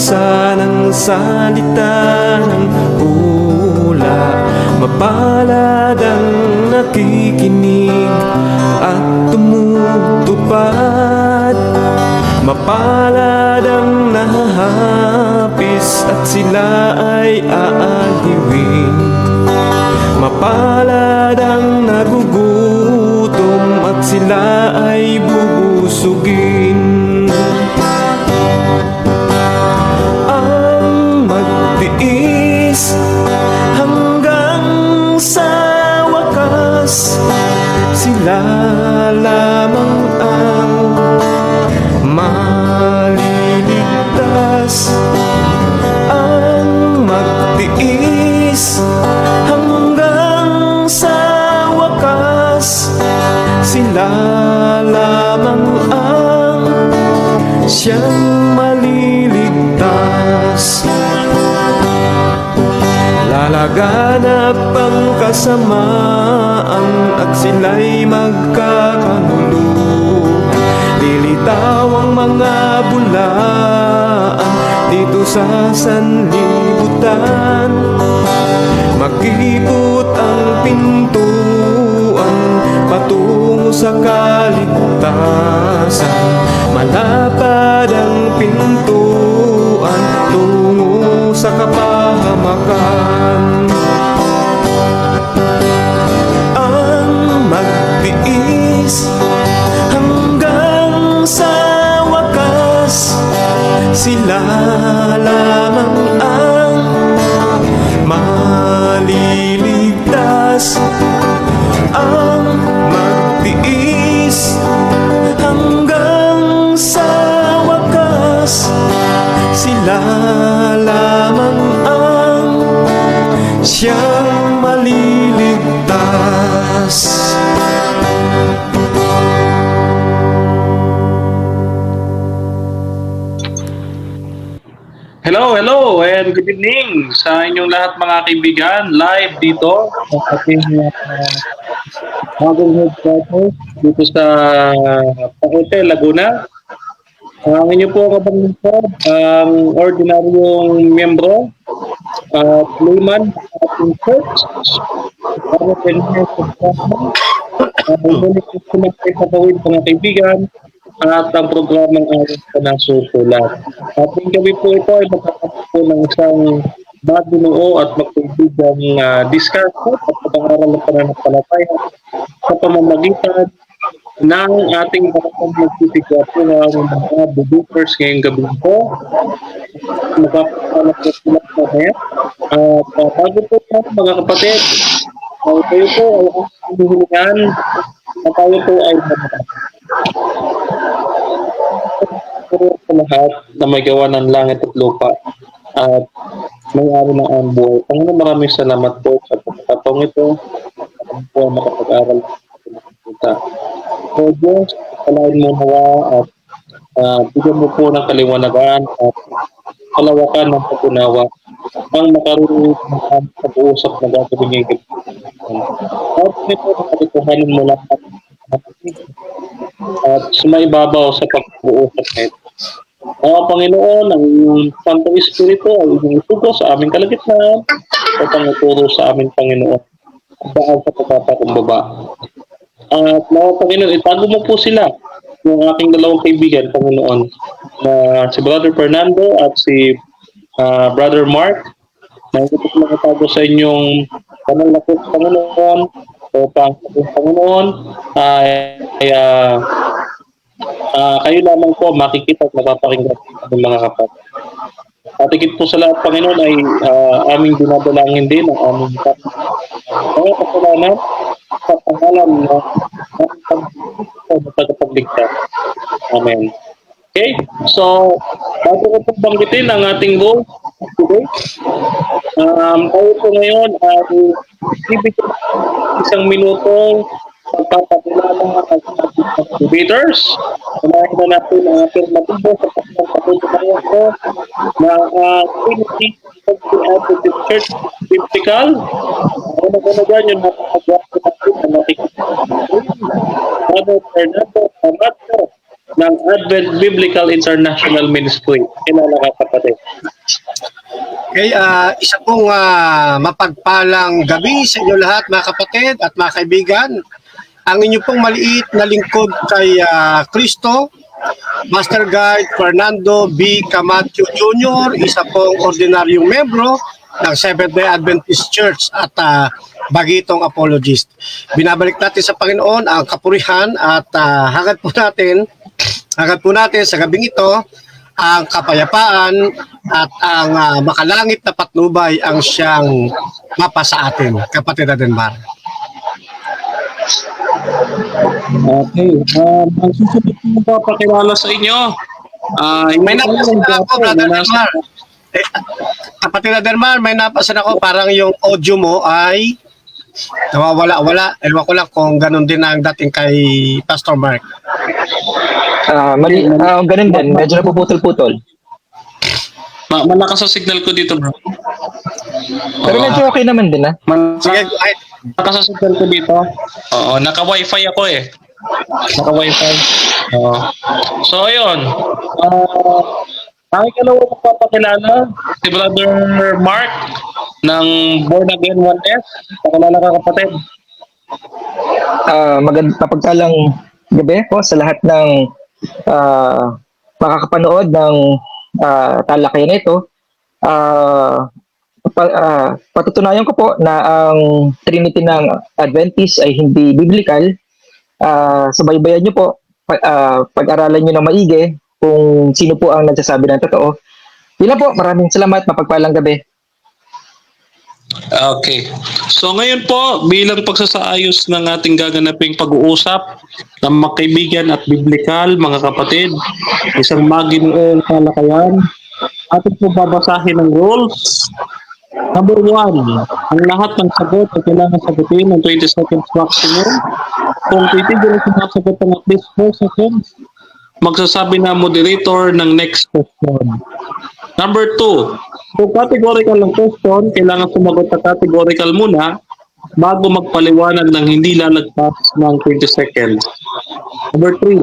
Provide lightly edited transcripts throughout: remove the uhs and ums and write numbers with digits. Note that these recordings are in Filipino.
basa ng salita ng hula. Mapalad ang nakikinig at tumutupad. Mapalad ang nahahapis at sila ay aaliwin. Mapalad ang nagugutom at sila ay bubusugin. Ang magtiis hanggang sa wakas, sila lamang ang maliligtas. Ang magtiis hanggang sa wakas, sila lamang ang siyang maliligtas. Lalaganap ang kasamaan at sila'y magkakanuluhan. Lilitaw ang mga bulaan dito sa sanlibutan. Magkipot ang pintuan patungo sa kaligtasan. Malapad ang pintuan tungo sa kapahamakan. Ang magtiis hanggang sa wakas, sila lamang ang maliligtas. Ang magtiis hanggang sa wakas, sila lamang ang siyang maliligtas. Hello, and good evening sa inyong lahat mga kaibigan. Live dito sa ating Motherhood Brothers dito sa Pacote, Laguna. Ang inyo po kabang lingkod, ang ordinaryong miyembro at layman sa ating church. Para sa inyo sa programa, ngunit po sumakay mga kaibigan at ang programang ating panasusulat. At yung gabi po ito ay magkakaroon po ng isang mabinuo at magkaibigang discussion at pag-aaral ng pananampalataya sa pamamagitan ng ating magsisigwapo ng mga believers ngayong gabi po. Magkakaroon po sila sa kanya. At bago po mga kapatid, kayo po ay ang hihilingan na tayo po ay sa lahat na may gawa ng langit at lupa at may-ari ng ang buhay. Panginoon, maraming salamat po sa pagkakataong ito. At po makapag-aral sa so Diyos, palain mo nawa at bigyan mo po ng kaliwanagan at kalawakan ng pag-unawa ang makarunod ng pag-uusap na gagawin niya yung at ito nakalipuhanin mo lahat at sumaibabaw sa pag-uusap na ito. Panginoon, ang Santo Espiritu ay inyong isugo sa aming kalagitnaan at panguturo sa aming Panginoon daan sa pagpapakumbaba. At mga Panginoon, itago mo po sila, yung aking dalawang kaibigan, Panginoon, na si Brother Fernando at si Brother Mark, na ito po itago sa inyong kanal na po, Panginoon, o Panginoon, kayo lamang po makikita at mapapakinggan ng mga kapatid. At higit po sa lahat, Panginoon, ay aming dinadalangin din ang aming mga kasalanan sa pangalan ng tagapagligtas. Amen. Okay? So, bago ko po banggitin ang ating goal today, tayo po ngayon ay ibigay isang minutong pagpapakilala ng ating debaters. Unahin na natin ang alternatibo sa pagpapakilala ko na Trinity Adventist Church Biblical. Ano dyan yung napakagwapo natin na nakikita. Brother Fernando Camacho ng Advent Biblical International Ministry. Kilala ka, kapatid. Okay, isa pong mapagpalang gabi sa inyo lahat mga kapatid at mga kaibigan. Ang inyo pong maliit na lingkod kay Cristo, Master Guide Fernando B. Camacho Jr., isa pong ordinaryong membro ng Seventh-day Adventist Church at bagitong apologist. Binabalik natin sa Panginoon ang kapurihan at hangad po natin sa gabing ito ang kapayapaan at ang makalangit na patnubay ang siyang mapa sa atin, kapatid Adenmar. Okay. Ang susunod ko papakilala sa inyo. May napasin ako, Brother Adenmar. Kapatid Adenmar, may napasin ako. Parang yung audio mo ay nawawala-wala. Ewan ko lang kung ganun din ang dating kay Pastor Mark. Ganun din. Medyo napuputol-putol. Malakas sa signal ko dito, bro. Pero medyo okay naman din, Sige, go ahead. Malakas sa signal ko dito. Oo, naka-wifi ako eh. Naka-wifi. Oo. So, ayun. Ang ikalawa ko papakilala, si Brother Mark ng Born Again 1S. Pakilala ka, kapatid. Mapagpalang gabi po sa lahat ng makakapanood ng talakayan na ito. Patutunayan ko po na ang Trinity ng Adventist ay hindi biblical. Subaybayan nyo po, pag-aralan nyo ng maigi kung sino po ang nagsasabi ng totoo. Yun lang po, maraming salamat, mapagpalang gabi. Okay. So ngayon po, bilang pagsasaayos ng ating gaganaping pag-uusap ng mga kaibigan at biblikal, mga kapatid, isang maginoong talakayan, ating po babasahin ng rules. Number 1, ang lahat ng sagot ay kailangan sagutin ng 20 seconds maximum. Kung titigil ang sinasagot ng at least 4 seconds, magsasabi na moderator ng next question. Number 2, kung categorical ng question, kailangan sumagot na categorical muna bago magpaliwanag ng hindi lalagpas ng 20 seconds. Number 3,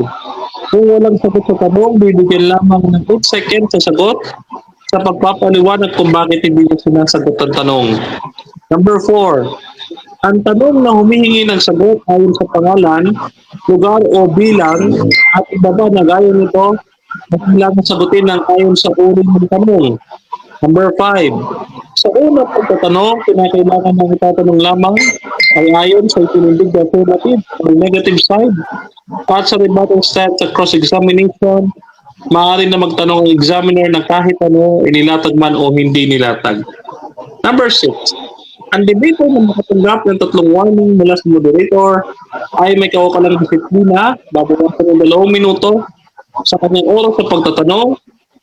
kung walang sagot sa tanong, bibigyan lamang ng 8 seconds sa sagot sa pagpapaliwanag kung bakit hindi niya sinasagot ang tanong. Number 4, ang tanong na humihingi ng sagot ayon sa pangalan, lugar o bilang at iba ba na gaya nito na kailangan sagutin ng ayon sa uri ng tanong. Number 5, sa unang pagtatanong, kinakailangan ng itatanong lamang ay ayon sa itinindig na affirmative or negative side. At sa rebuttal set sa cross-examination, maaari na magtanong ang examiner ng kahit ano, inilatag man o hindi nilatag. Number 6, ang debater na makatanggap ng 3 warning mula sa moderator ay may kaukalang disiplina, babawasan ng 2 minuto sa kanyang oras sa pagtatanong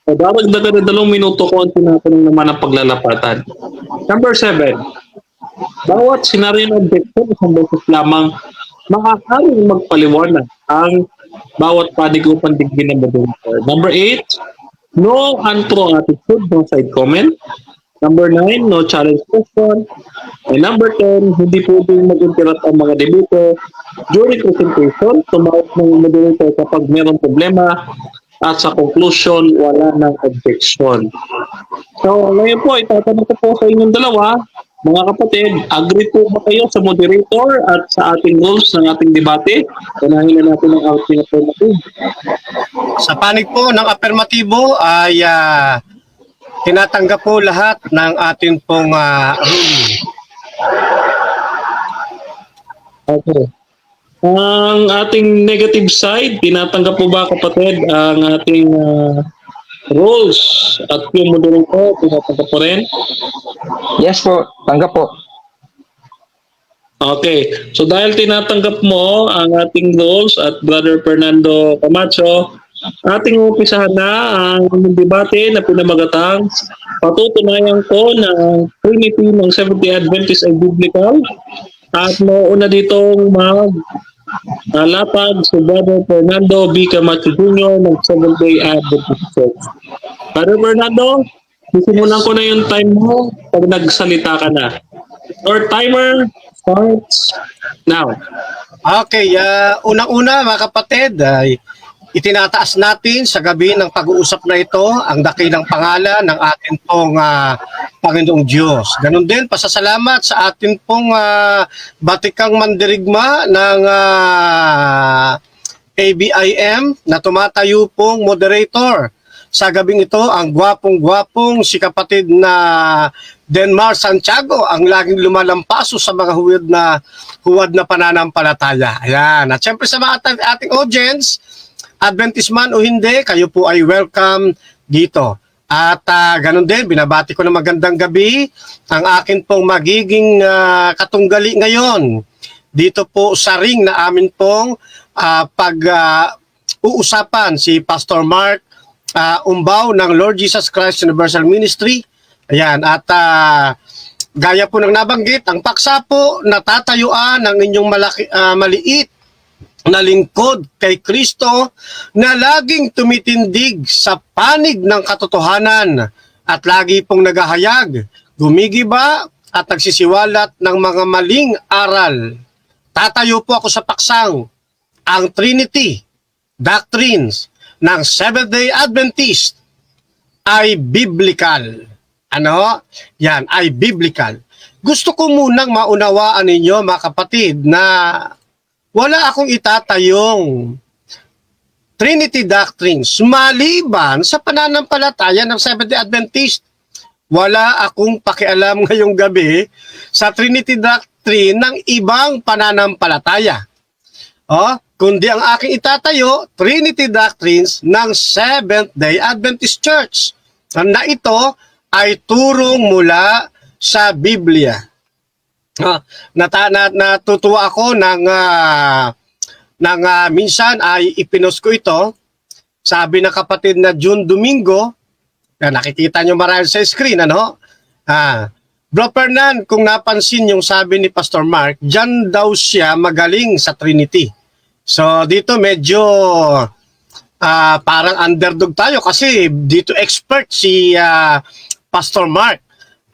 o daragdagan ng 2 minuto kung tinatanong naman ang paglalapatan. Number 7, bawat senaryo ng objection isang beses lamang maaaring magpaliwanag ang bawat panig o pandigin ng moderator. Number 8, no untrue attitude, no side comment. Number 9, no challenge question. And number 10, hindi pwedeng mag-interrupt ang mga debater during presentation. Tumawag ng moderator kapag mayroong problema at sa conclusion, wala ng objection. So, ngayon po, itatanong ko po sa inyong dalawa, mga kapatid, agree po ba kayo sa moderator at sa ating rules ng ating debate? Unahin na natin ang ating affirmative. Sa panig po ng affirmatibo ay tinatanggap po lahat ng atin pong ruling. Okay. Ang ating negative side, tinatanggap po ba kapatid ang ating rules at yung moderator, tinatanggap po rin? Yes po, tanggap po. Okay. So dahil tinatanggap mo ang ating rules at Brother Fernando Camacho, ating umpisahan na ang debate na pinamagatang patutunayan ko na ang Trinity ng Seventh-day Adventist ay biblical at mauuna ditong lapag si Brother Fernando B. Camacho Jr. ng Seventh-day Adventist Church. Brother Fernando, sisimulan ko na yung time mo pag nagsalita ka na. Your timer starts now. Okay, unang-una mga kapatid, ay Itinataas natin sa gabi ng pag-uusap na ito ang dakilang pangalan ng ating pong Panginoong Diyos. Ganon din, pasasalamat sa ating pong batikang mandirigma ng ABIM na tumatayo pong moderator. Sa gabing ito, ang gwapong-gwapong si kapatid na Denmar Santiago, ang laging lumalampaso sa mga huwad na pananampalataya. Ayan. At syempre sa mga ating audience, Adventist man o hindi, kayo po ay welcome dito. At ganun din, binabati ko na magandang gabi ang akin pong magiging katunggali ngayon. Dito po sa ring na amin pong uusapan si Pastor Mark Umbaw ng Lord Jesus Christ Universal Ministry. Ayan, at gaya po ng nabanggit, ang paksa po na tatayuan ng inyong maliit na lingkod kay Kristo na laging tumitindig sa panig ng katotohanan at lagi pong naghahayag, gumigiba at nagsisiwalat ng mga maling aral. Tatayo po ako sa paksang ang Trinity doctrines ng Seventh-day Adventist ay biblical. Ano? Yan, ay biblical. Gusto ko munang maunawaan ninyo mga kapatid na wala akong itatayong Trinity doctrines maliban sa pananampalataya ng Seventh-day Adventist. Wala akong pakialam ngayong gabi sa Trinity doctrine ng ibang pananampalataya. Kundi ang aking itatayo, Trinity doctrines ng Seventh-day Adventist Church na ito ay turong mula sa Biblia. Natutuwa ako minsan ay ipinost ko ito. Sabi ng kapatid na June Domingo, na nakikita nyo marahil sa screen, ano? Bro Fernan, kung napansin yung sabi ni Pastor Mark, dyan daw siya magaling sa Trinity. So dito medyo parang underdog tayo kasi dito expert si Pastor Mark.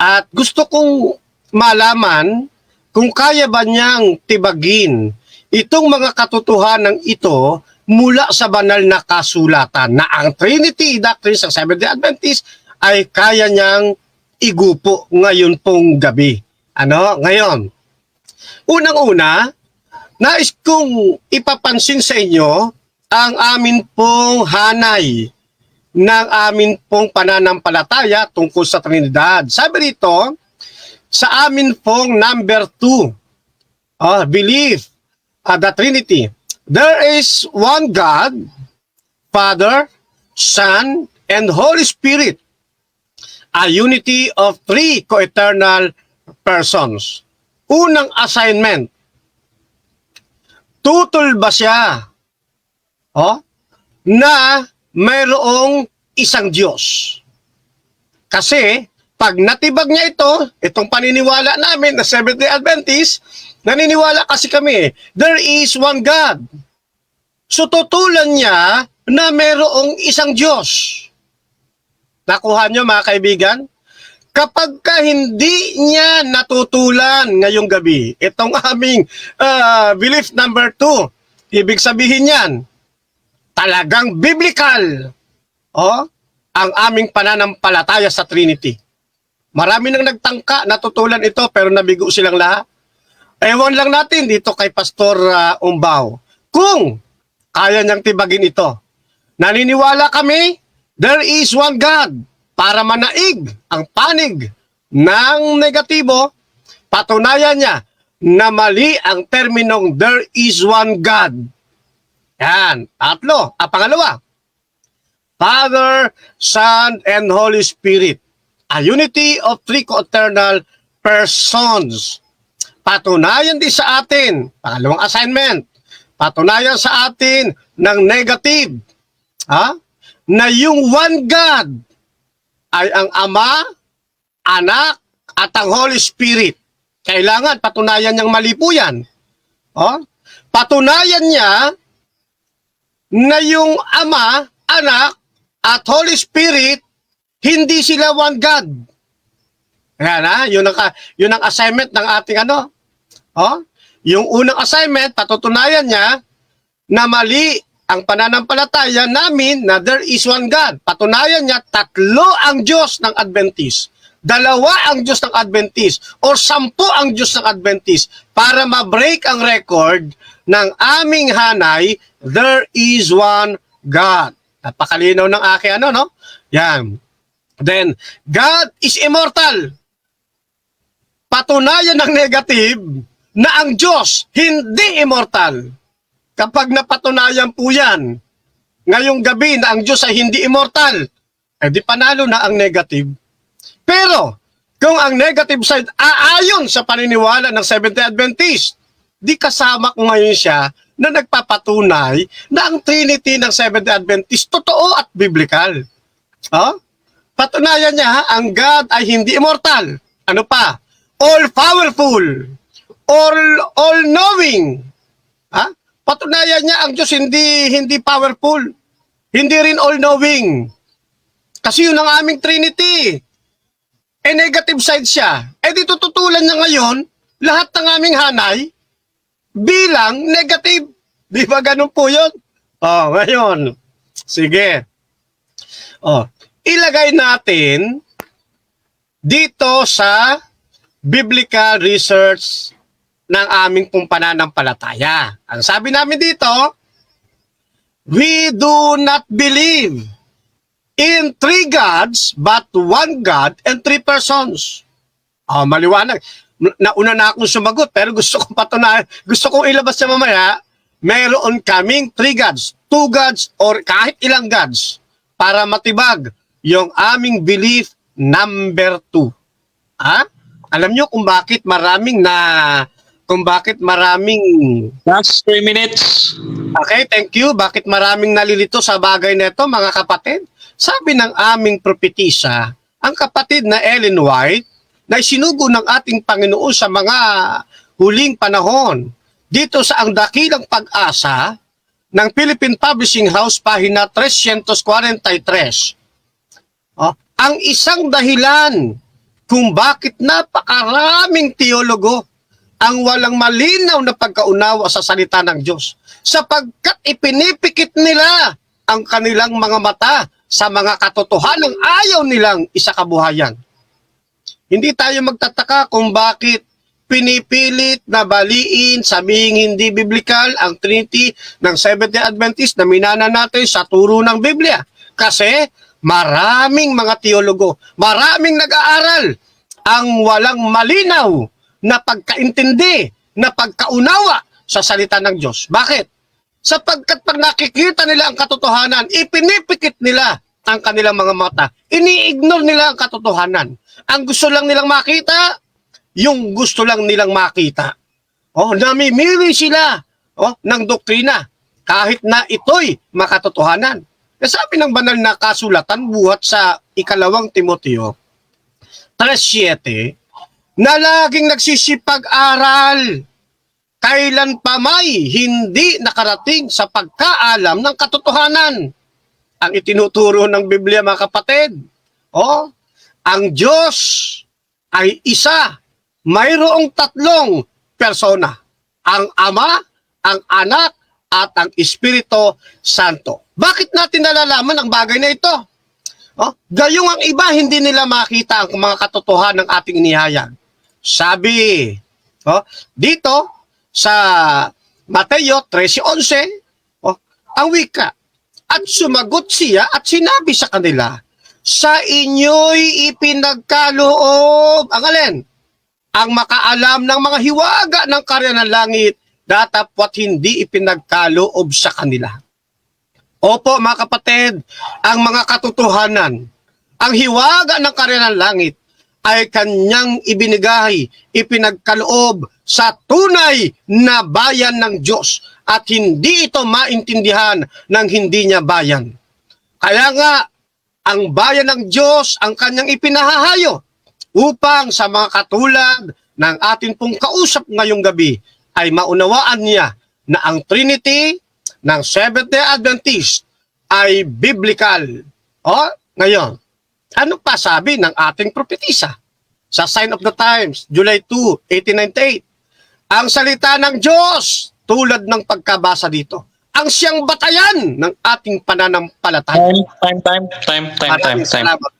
At gusto kong malaman kung kaya ba niyang tibagin itong mga katotohanan ito mula sa banal na kasulatan na ang Trinity doctrines ng Seventh-day Adventist ay kaya niyang igupo ngayon pong gabi. Ngayon, unang-una, nais kong ipapansin sa inyo ang amin pong hanay ng amin pong pananampalataya tungkol sa Trinidad. Sabi dito, sa amin pong number 2, belief the Trinity. There is one God, Father, Son, and Holy Spirit, a unity of three co-eternal persons. Unang assignment, tutol ba siya na mayroong isang Diyos? Kasi pag natibag niya itong paniniwala namin na Seventh-day Adventist, naniniwala kasi kami, there is one God. So tutulan niya na mayroong isang Diyos. Nakuha niyo mga kaibigan? Kapag hindi niya natutulan ngayong gabi, itong aming belief number 2, ibig sabihin yan, talagang biblical ang aming pananampalataya sa Trinity. Marami nang nagtangka, natutulan ito, pero nabigo silang lahat. Ewan lang natin dito kay Pastor Umbaw kung kaya niyang tibagin ito. Naniniwala kami, there is one God. Para manaig ang panig ng negatibo, patunayan niya na mali ang terminong there is one God. Yan. Tatlo. Pangalawa, Father, Son, and Holy Spirit. A unity of three co-eternal persons. Patunayan din sa atin, pangalawang assignment, patunayan sa atin ng negative, na yung one God ay ang Ama, Anak, at ang Holy Spirit. Kailangan patunayan niyang mali po yan. Patunayan niya na yung Ama, Anak, at Holy Spirit, hindi sila one God. Yan yun ang assignment ng ating Yung unang assignment, patutunayan niya na mali ang pananampalataya namin na there is one God. Patunayan niya, 3 ang Diyos ng Adventist. 2 ang Diyos ng Adventist or 10 ang Diyos ng Adventist para ma-break ang record ng aming hanay, there is one God. Napakalinaw ng aking no? Yan. Then, God is immortal. Patunayan ng negative na ang Diyos hindi immortal. Kapag napatunayan po yan, ngayong gabi na ang Diyos ay hindi immortal, di panalo na ang negative. Pero, kung ang negative side aayon sa paniniwala ng Seventh-day Adventist, di kasama ko ngayon siya na nagpapatunay na ang Trinity ng Seventh-day Adventist totoo at biblical. Patunayan niya, ang God ay hindi immortal. Ano pa? All-powerful. All-knowing. Patunayan niya, ang Diyos hindi powerful. Hindi rin all-knowing. Kasi yun ang aming Trinity. Negative side siya. Di tututulan niya ngayon, lahat ng aming hanay, bilang negative. Di ba ganun po yun? Ngayon. Sige. Ilagay natin dito sa biblical research ng aming pong pananampalataya. Ang sabi namin dito, we do not believe in 3 gods, but 1 God and 3 persons. Maliwanag. Nauna na akong sumagot, pero gusto kong patunayan, gusto kong ilabas sa mamaya, mayroon kaming 3 gods, 2 gods, or kahit ilang gods, para matibag yung aming belief number 2. Alam nyo kung bakit maraming Last 3 minutes. Okay, thank you. Bakit maraming nalilito sa bagay nito, mga kapatid? Sabi ng aming propetisa, ang kapatid na Ellen White, na isinugo ng ating Panginoon sa mga huling panahon, dito sa Ang Dakilang Pag-asa ng Philippine Publishing House, pahina 343. Ang isang dahilan kung bakit napakaraming teologo ang walang malinaw na pagkaunawa sa salita ng Diyos, sapagkat ipinipikit nila ang kanilang mga mata sa mga katotohanang ayaw nilang isakabuhayan. Hindi tayo magtataka kung bakit pinipilit na baliin, sabihing hindi biblical ang Trinity ng Seventh-day Adventist na minana natin sa turo ng Biblia. Kasi maraming mga teologo, maraming nag-aaral ang walang malinaw na pagkaintindi, na pagkaunawa sa salita ng Diyos. Bakit? Sapagkat pag nakikita nila ang katotohanan, ipinipikit nila ang kanilang mga mata. Ini-ignore nila ang katotohanan. Ang gusto lang nilang makita, yung gusto lang nilang makita. Namimili sila ng doktrina kahit na ito'y makatotohanan. Sabi ng banal na kasulatan buhat sa 2 Timoteo 3:7, na laging nagsisipag-aral, kailan pa may hindi nakarating sa pagkaalam ng katotohanan. Ang itinuturo ng Biblia, mga kapatid, ang Diyos ay isa, mayroong 3 persona, ang Ama, ang Anak, at ang Espiritu Santo. Bakit natin nalalaman ang bagay na ito? Gayong ang iba, hindi nila makita ang mga katotohanan ng ating inihayag. Sabi, dito sa Mateo 13:11, ang wika, at sumagot siya at sinabi sa kanila, sa inyo'y ipinagkaloob, ang alin? Ang makaalam ng mga hiwaga ng karya ng langit, datapwat hindi ipinagkaloob sa kanila. Opo, mga kapatid, ang mga katotohanan, ang hiwaga ng karya ng langit, ay kanyang ibinigay, ipinagkaloob sa tunay na bayan ng Diyos at hindi ito maintindihan ng hindi niya bayan. Kaya nga, ang bayan ng Diyos ang kanyang ipinahahayo upang sa mga katulad ng atin pong kausap ngayong gabi ay maunawaan niya na ang Trinity ng Seventh-day Adventist ay biblical. Ngayon, ano pa sabi ng ating propetisa? Sa Sign of the Times, July 2, 1898. Ang salita ng Diyos, tulad ng pagkabasa dito, ang siyang batayan ng ating pananampalataya. Time. Maraming salamat.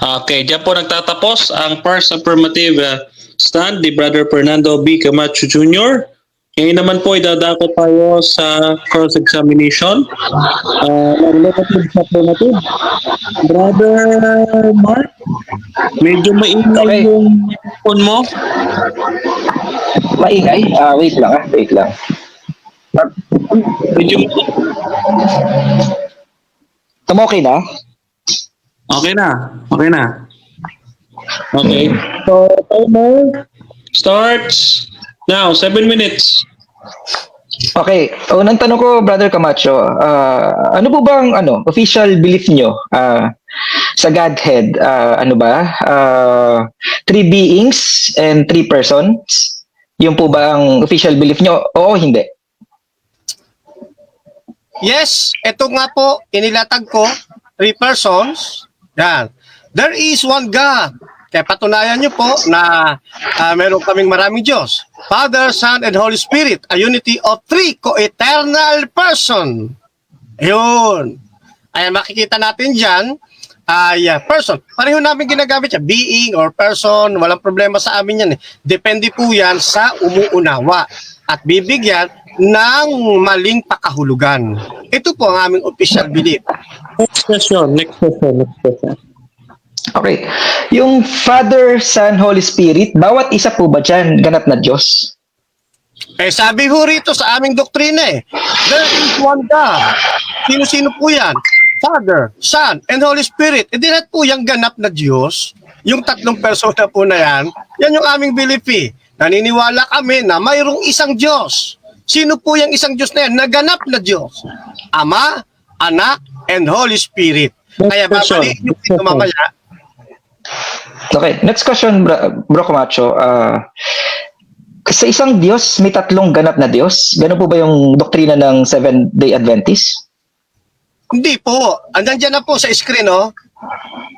Okay, diyan po nagtatapos ang first affirmative stand ni Brother Fernando B. Camacho Jr. Ngayon naman po idadako tayo sa cross-examination. Affirmative. Brother Mark, medyo maingay Okay. yung phone mo. Maingay? Wait lang. Medyo Okay na? Okay na. Okay. So, timer starts now. 7 minutes. Okay. Unang tanong ko, Brother Camacho, ano po bang official belief nyo sa Godhead? Ano ba? Three beings and three persons? Yung po ba ang official belief nyo? Oo, hindi. Yes, ito nga po, inilatag ko, 3 persons. Yan. There is one God. Kaya patunayan nyo po na meron kaming maraming Diyos. Father, Son, and Holy Spirit, a unity of 3 co-eternal person. Ayun. Ayan, makikita natin dyan, person. Pareho namin ginagamit siya, being or person, walang problema sa amin yan. Depende po yan sa umuunawa at bibigyan ng maling pakahulugan. Ito po ang aming official belief. Next question. Okay. Yung Father, Son, Holy Spirit, bawat isa po ba dyan ganap na Diyos? Sabi ho rito sa aming doktrina there is one God. Sino-sino po yan? Father, Son, and Holy Spirit. E di lahat po yung ganap na Diyos. Yung 3 persona po na yan yung aming belief Naniniwala kami na mayroong isang Diyos. Sino po yung isang Diyos na yan? Naganap na Diyos. Ama, Anak, and Holy Spirit. Kaya babaliin nyo ito mamaya. Okay. Next question, Bro Camacho. Sa isang Diyos, may 3 ganap na Diyos? Ganun po ba yung doktrina ng Seventh-day Adventist? Hindi po. Andyan dyan na po sa screen,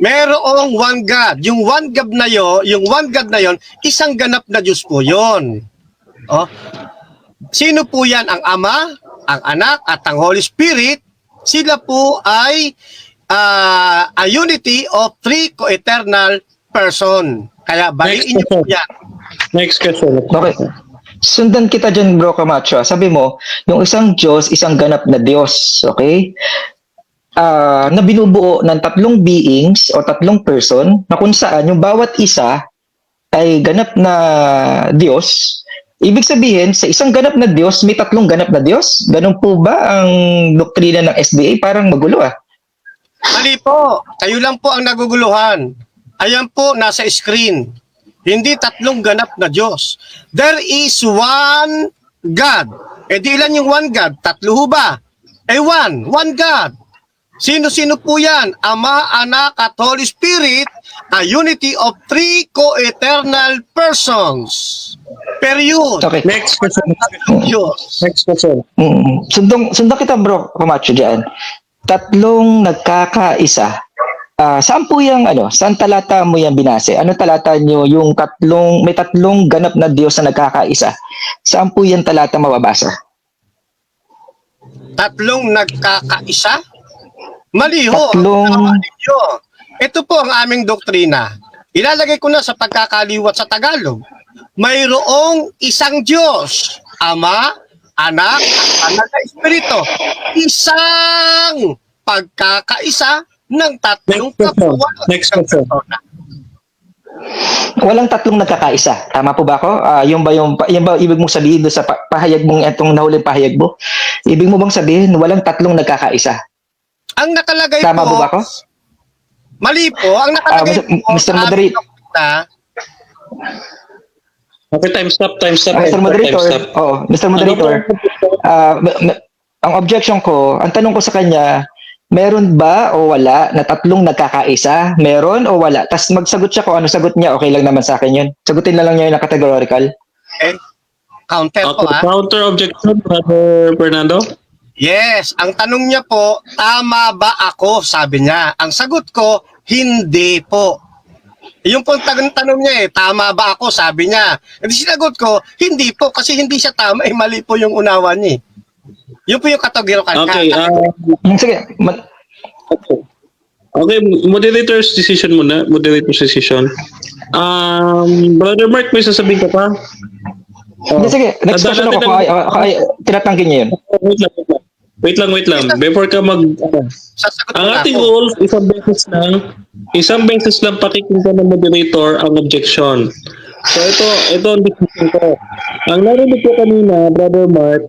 Merong one God. Yung one God na yon, isang ganap na Diyos po yon. Sino po yan? Ang Ama, ang Anak, at ang Holy Spirit. Sila po ay a unity of 3 co-eternal person. Kaya baliin niyo po yan. Next question. Okay. Sundan kita dyan, Bro Camacho. Sabi mo, yung isang Diyos, isang ganap na Diyos. Okay? Na binubuo ng 3 beings o 3 person na kung saan yung bawat isa ay ganap na Diyos. Ibig sabihin, sa isang ganap na Diyos, may 3 ganap na Diyos? Ganun po ba ang doktrina ng SDA? Parang magulo Mali po. Kayo lang po ang naguguluhan. Ayan po, nasa screen. Hindi 3 ganap na Diyos. There is one God. Di ilan yung one God? 3 ho ba? One God. Sino-sino po yan? Ama, Anak, at Holy Spirit, a unity of 3 co-eternal persons. Period. Okay. Next question. Diyos. Next question. Sundong kita, Bro Camacho, dyan. 3 nagkakaisa. Saan po yung, saan talata mo yan binase? Ano talata nyo yung may 3 ganap na Diyos na nagkakaisa? Saan po yan talata mababasa? 3 nagkakaisa? Mali ho. 3. Ito po ang aming doktrina. Ilalagay ko na sa pagkakaliwat sa Tagalog. Mayroong isang Diyos. Ama, Anak, at Anak na Espiritu. Isang pagkakaisa ng 3 kabuuan. Next question. Walang 3 nagkakaisa. Tama po ba ako? Yung ba ibig mong sabihin doon sa pahayag mong itong nahuling pahayag mo? Ibig mo bang sabihin walang 3 nagkakaisa? Ang nakalagay Tama po ba ako? Mali po. Ang nakalagay po Mr. sa aming Moderator. doktrina, Okay, time stop. Mr. Moderator. Mr. Moderator. Ang objection ko, ang tanong ko sa kanya, meron ba o wala na 3 nagkakaisa? Meron o wala? Tapos magsagot siya kung ano sagot niya, okay lang naman sa akin yun. Sagutin na lang niya yung categorical. okay. Counter po Counter objection, Brother Fernando. Yes, ang tanong niya po, tama ba ako? Sabi niya. Ang sagot ko, hindi po. Yung pong tanong niya tama ba ako? Sabi niya. Hindi sinagot ko, hindi po kasi hindi siya tama, mali po yung unawa niya. Yun po yung kategorical. Okay, Sige, okay, moderator's decision muna. Moderator's decision. Brother Mark, may sasabihin ka pa? hindi, sige. Next question ako. Tinatanggi niya yun. Wait lang. Before ka Sasagot ang mo na ating ako. rules, isang beses lang pakikinggan ng moderator ang objection. So ito ang decision ko. Ang narinig ko kanina, Brother Mark,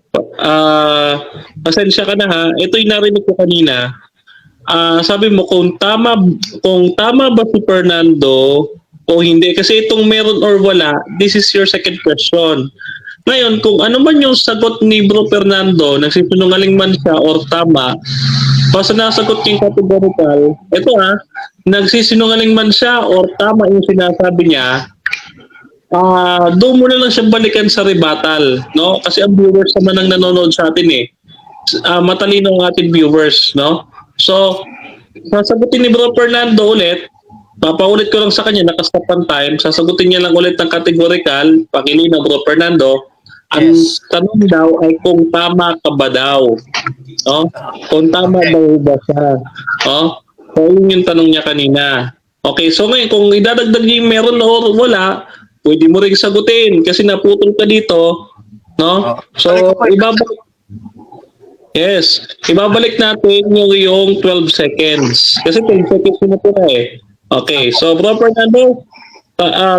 pasensya ka na ha, ito yung narinig ko kanina. Sabi mo kung tama ba si Fernando o hindi, kasi itong meron or wala, this is your second question. Ngayon, kung ano man yung sagot ni Bro Fernando, nagsisinungaling man siya or tama, basta nasagot yung categorical, ito nagsisinungaling man siya or tama yung sinasabi niya, doon mo na lang siya balikan sa rebuttal, no? Kasi ang viewers naman ang nanonood sa atin matalino ang ating viewers, no? So, sasagutin ni Bro Fernando ulit, papaulit ko lang sa kanya, nakastop ang time, sasagutin niya lang ulit ng categorical, pakilinaw Bro Fernando, ang tanong daw ay kung tama ka ba daw, no? Kung tama daw ba siya, no? So, yun yung tanong niya kanina. Okay, so ngayon, kung idadagdag niya yung meron o wala, pwede mo rin sagutin kasi naputol ka dito, no? So, ibabalik natin yung 12 seconds. Kasi 12 seconds na po na Okay, so Bro Fernando,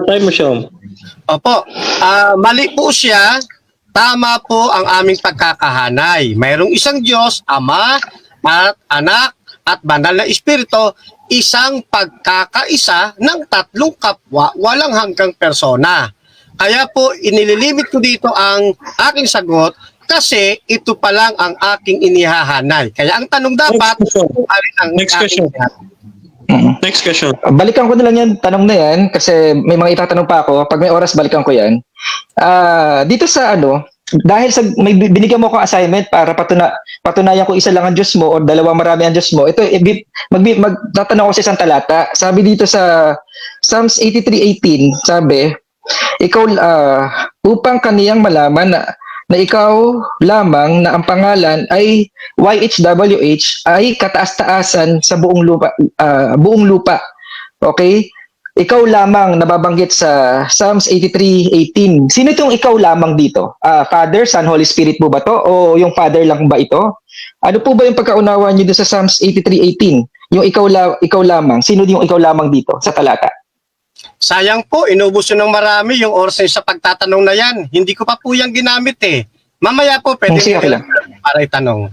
time mo siya. Opo. Mali po siya. Tama po ang aming pagkakahanay. Mayroong isang Diyos, Ama, at Anak, at Banal na Espiritu, isang pagkakaisa ng tatlong kapwa, walang hanggang persona. Kaya po, inililimit ko dito ang aking sagot kasi ito pa lang ang aking inihahanay. Kaya ang tanong dapat, Next question. Next question. Balikan ko na lang yan, tanong na yan, kasi may mga itatanong pa ako. Pag may oras, balikan ko yan. Dito sa dahil sa may binigyan mo ko assignment para patunayan ko isa lang ang Diyos mo o dalawa marami ang Diyos mo, ito, magtatanong ko sa isang talata. Sabi dito sa Psalms 83:18, sabi, ikaw, upang kaniyang malaman na ikaw lamang na ang pangalan ay YHWH ay kataas-taasan sa buong lupa. Okay? Ikaw lamang nababanggit sa Psalms 83:18. Sino itong ikaw lamang dito? Father, Son, Holy Spirit po ba to? O yung Father lang ba ito? Ano po ba yung pagkaunawa niyo sa Psalms 83:18? Yung ikaw lamang. Sino yung ikaw lamang dito sa talata? Sayang po, inubos nyo ng marami yung oras sa pagtatanong na yan. Hindi ko pa po yan ginamit Mamaya po, pwede Okay lang. para itanong.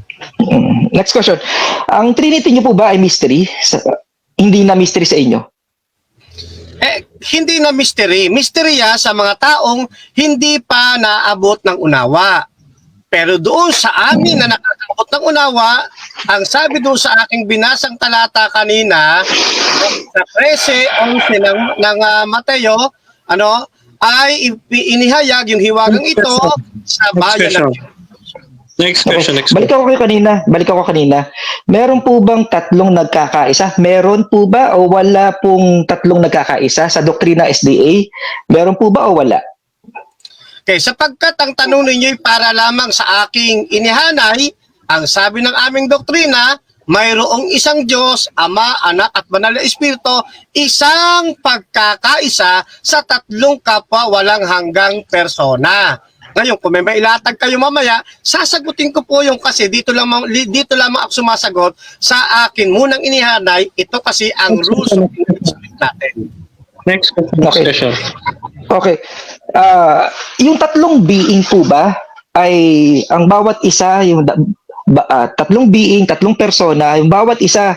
Next question. Ang Trinity niyo po ba ay mystery? Hindi na mystery sa inyo? Hindi na mystery. Mystery sa mga taong hindi pa naabot ng unawa. Pero doon sa amin na nakakabot ng unawa, ang sabi doon sa aking binasang talata kanina, sa 13:11 ng Mateo, ay inihayag yung hiwagang ito sa bayan ng Next question. Balik ako kanina. Meron po bang tatlong nagkakaisa? Meron po ba o wala pong tatlong nagkakaisa sa doktrina SDA? Meron po ba o wala? Okay, sapagkat ang tanong ninyo ay para lamang sa aking inihanay, ang sabi ng aming doktrina, mayroong isang Diyos, Ama, Anak at Banal na Espiritu, isang pagkakaisa sa tatlong kapwa walang hanggang persona. Ngayon, kung may mailatag kayo mamaya, sasagutin ko po yung kasi dito lamang ako sumasagot sa akin munang inihanay. Ito kasi ang rules of engagement natin. Next question. Okay. Yung tatlong being po ba ay ang bawat isa, yung tatlong being, tatlong persona, yung bawat isa,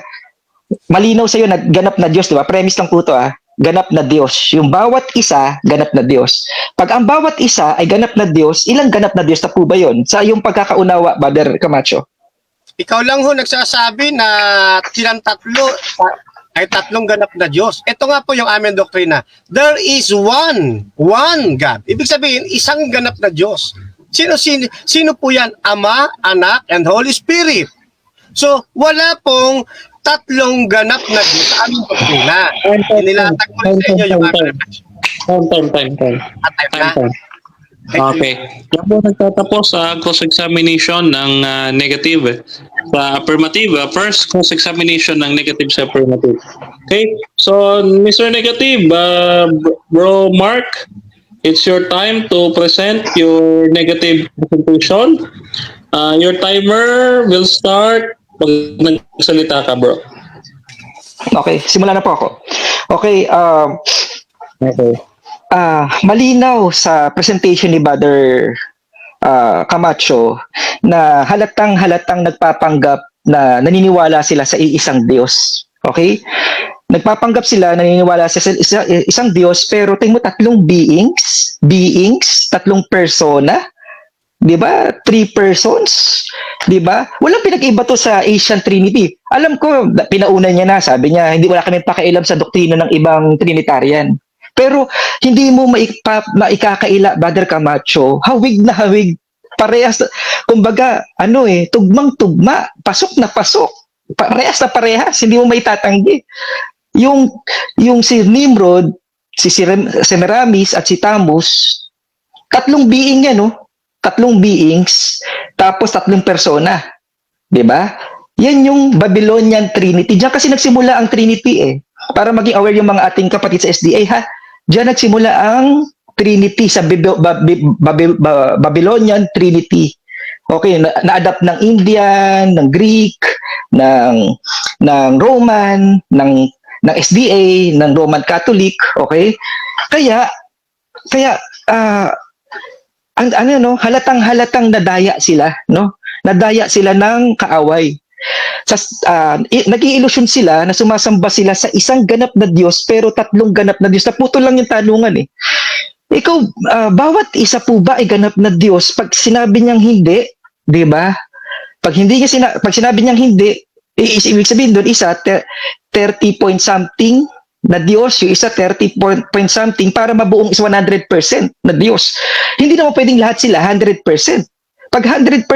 malinaw sa'yo na ganap na Diyos, di ba? Premise lang po ito ganap na Diyos. Yung bawat isa, ganap na Diyos. Pag ang bawat isa ay ganap na Diyos, ilang ganap na Diyos na po ba yun? Sa iyong pagkakaunawa, Brother Camacho? Ikaw lang nagsasabi na silang tatlo ay tatlong ganap na Diyos. Ito nga po yung aming doktrina. There is one God. Ibig sabihin, isang ganap na Diyos. Sino po yan? Ama, Anak, and Holy Spirit. So, wala pong tatlong ganap na Diyos sa aming doktrina. Nilatag ko sa inyo yung aming Time. Okay. Yan po nagtatapos sa cross-examination ng negative sa affirmative. First cross-examination ng negative sa affirmative. Okay. So, Mr. Negative, Bro Mark, it's your time to present your negative presentation. Your timer will start pag nagsalita ka, bro. Okay, simula na po ako. Okay, Okay. malinaw sa presentation ni Brother Camacho na halatang nagpapanggap na naniniwala sila sa iisang Diyos. Okay? Nagpapanggap sila, naniniwala sila sa isang Diyos, pero tingin mo tatlong beings, tatlong persona, 'di ba? 3 persons, 'di ba? Walang pinag-iba to sa Asian Trinity. Alam ko, pinauna niya na, sabi niya, hindi wala kami pakialam sa doktrina ng ibang Trinitarian. Pero hindi mo maikakaila, Brother Camacho, hawig na hawig, parehas, kumbaga, tugmang-tugma, pasok na pasok, parehas na parehas, hindi mo maitatanggi. Yung si Nimrod, si Semiramis at si Tammuz, tatlong being yan, no? Tatlong beings, tapos tatlong persona. 'Di ba? Yan yung Babylonian Trinity. Diyan kasi nagsimula ang Trinity eh. Para maging aware yung mga ating kapatid sa SDA ha. Diyan nagsimula ang Trinity sa Babylonian Trinity. Okay, na-adapt ng Indian, ng Greek, ng Roman, ng SDA, ng Roman Catholic, okay? Kaya halatang nadaya sila, no? Nadaya sila ng kaaway. Nag-iilusyon sila na sumasamba sila sa isang ganap na Diyos pero tatlong ganap na Diyos. Naputo lang yung tanungan eh. Ikaw, bawat isa po ba ay ganap na Diyos? Pag sinabi niyang hindi, 'di ba? Pag sinabi niyang hindi, ibig sabihin doon isa 30 point something na Diyos, yung isa 30 point something para mabuong is 100% na Diyos. Hindi naman pwedeng lahat sila 100%. Pag 100%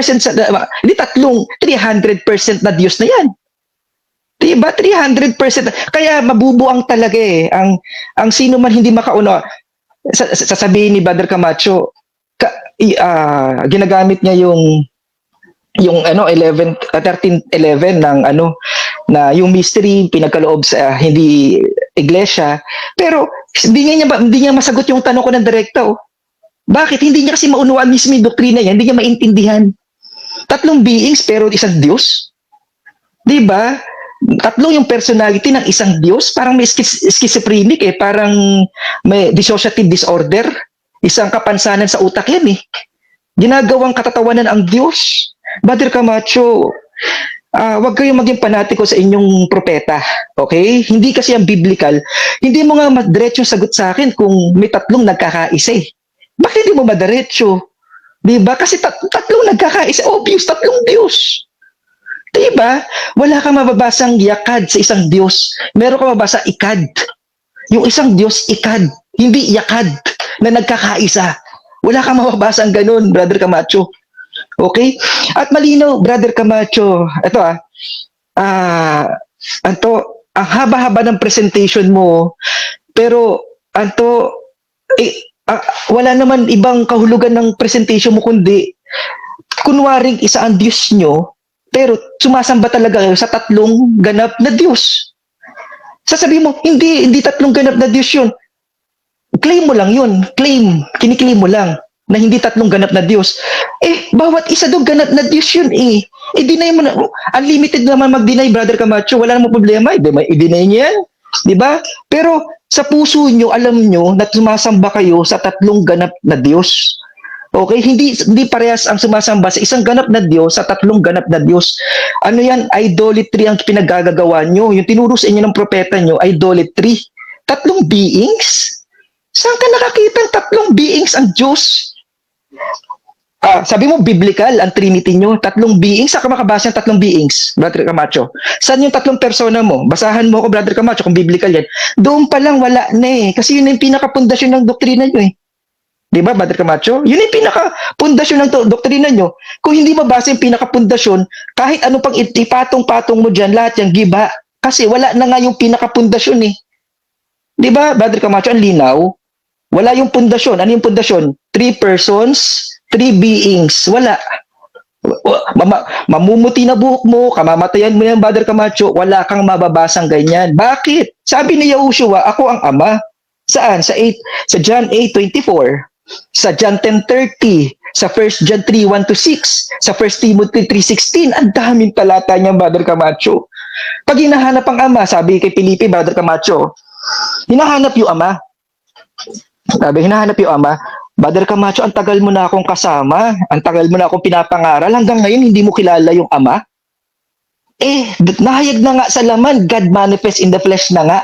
hindi tatlong 300% na Diyos na yan. Diba? 300%. Kaya mabubuang talaga eh. Ang sino man hindi makaunawa, sasabihin ni Brother Camacho, ginagamit niya yung 13:11 ng na yung mystery pinagkaloob sa hindi iglesia, pero hindi niya masagot yung tanong ko ng direkta. Bakit? Hindi niya kasi maunawaan mismo yung doktrina niya, hindi niya maintindihan. Tatlong beings pero isang Diyos. 'Di ba? Tatlong yung personality ng isang Diyos, parang may schizophrenic eh, parang may dissociative disorder, isang kapansanan sa utak yan eh. Ginagawang katatawanan ang Diyos. Brother Camacho, wag kayong maging panatiko sa inyong propeta, okay? Hindi kasi ang biblical. Hindi mo nga madiretso sagot sa akin kung may tatlong nagkakaisa eh. Bakit hindi mo madiretso? Diba? Kasi tatlong nagkakaisa, obvious, tatlong Diyos. Diba? Wala kang mababasang yakad sa isang Diyos. Meron kang mababasa ikad. Yung isang Diyos, ikad. Hindi yakad na nagkakaisa. Wala kang mababasang ganun, Brother Camacho. Okay? At malinaw, Brother Camacho, ito ang haba-haba ng presentation mo, pero wala naman ibang kahulugan ng presentation mo kundi kunwaring isa ang Diyos nyo, pero sumasamba talaga kayo sa tatlong ganap na Diyos. Sasabihin mo, hindi tatlong ganap na Diyos yun. Claim mo lang yun. Kiniklaim mo lang na hindi tatlong ganap na Diyos. Bawat isa doon ganap na Diyos yun eh. I-deny mo na. Unlimited naman mag-deny, Brother Camacho. Wala namang problema. I-deny niya yan. Diba? Pero sa puso nyo, alam nyo na sumasamba kayo sa tatlong ganap na Diyos. Okay? Hindi parehas ang sumasamba sa isang ganap na Diyos sa tatlong ganap na Diyos. Ano yan? Idolatry ang pinagagagawa nyo. Yung tinuro sa inyo ng propeta nyo, idolatry. Tatlong beings? Saan ka nakakita ng tatlong beings ang Diyos? Sabi mo, biblical ang Trinity nyo. Tatlong beings. Saan ka makabasa ng tatlong beings, Brother Camacho? Saan yung tatlong persona mo? Basahan mo ako, Brother Camacho, kung biblical yan. Doon pa lang wala na eh. Kasi yun yung pinakapundasyon ng doktrina nyo eh. Diba, Brother Camacho? Yun yung pinakapundasyon ng doktrina nyo. Kung hindi mabasa yung pinakapundasyon, kahit ano pang ipatong-patong mo dyan, lahat yan, giba. Kasi wala na nga yung pinakapundasyon eh. Diba, Brother Camacho, ang linaw? Wala yung pundasyon. Ano yung pundasyon? 3 persons, 3 beings. Wala. Mamumuti na buhok mo, kamamatayan mo yan, Brother Camacho, wala kang mababasang ganyan. Bakit? Sabi ni Yahushua, ako ang Ama. Saan? Sa John 8:24, sa John 10:30, sa 1 John 3:1-6, sa 1 Timothy 3:16. Ang daming talata niyan, Brother Camacho. Pag hinahanap ang Ama, sabi kay Felipe, Brother Camacho, hinahanap yung Ama. Sabi, hinahanap yung Ama. Brother Camacho, ang tagal mo na akong kasama, ang tagal mo na akong pinapangaral, hanggang ngayon hindi mo kilala yung Ama? Nahayag na nga sa laman, God manifest in the flesh na nga.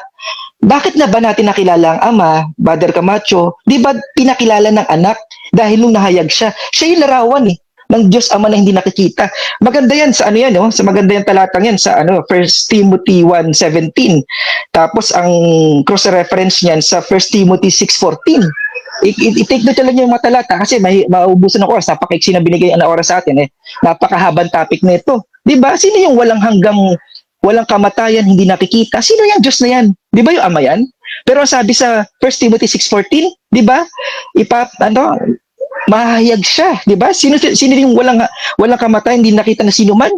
Bakit na ba natin nakilala ang Ama, Brother Camacho? Di ba pinakilala ng anak? Dahil nung nahayag siya, siya yung larawan ng Diyos Ama na hindi nakikita. Maganda yan sa sa maganda yung talatang yan sa 1 Timothy 1:17. Tapos ang cross-reference niyan sa 1 Timothy 6:14. I-take note lang yung mga talata kasi maubusan ng oras. Napakaiksi na binigay ang oras sa atin. Napakahabang topic na ito. Diba? Sino yung walang walang kamatayan, hindi nakikita? Sino yung Diyos na yan? Diba yung Ama yan? Pero sabi sa 1 Timothy 6:14, diba? Mahayag siya. Diba? Sino yung walang kamatayan, hindi nakita na sino man?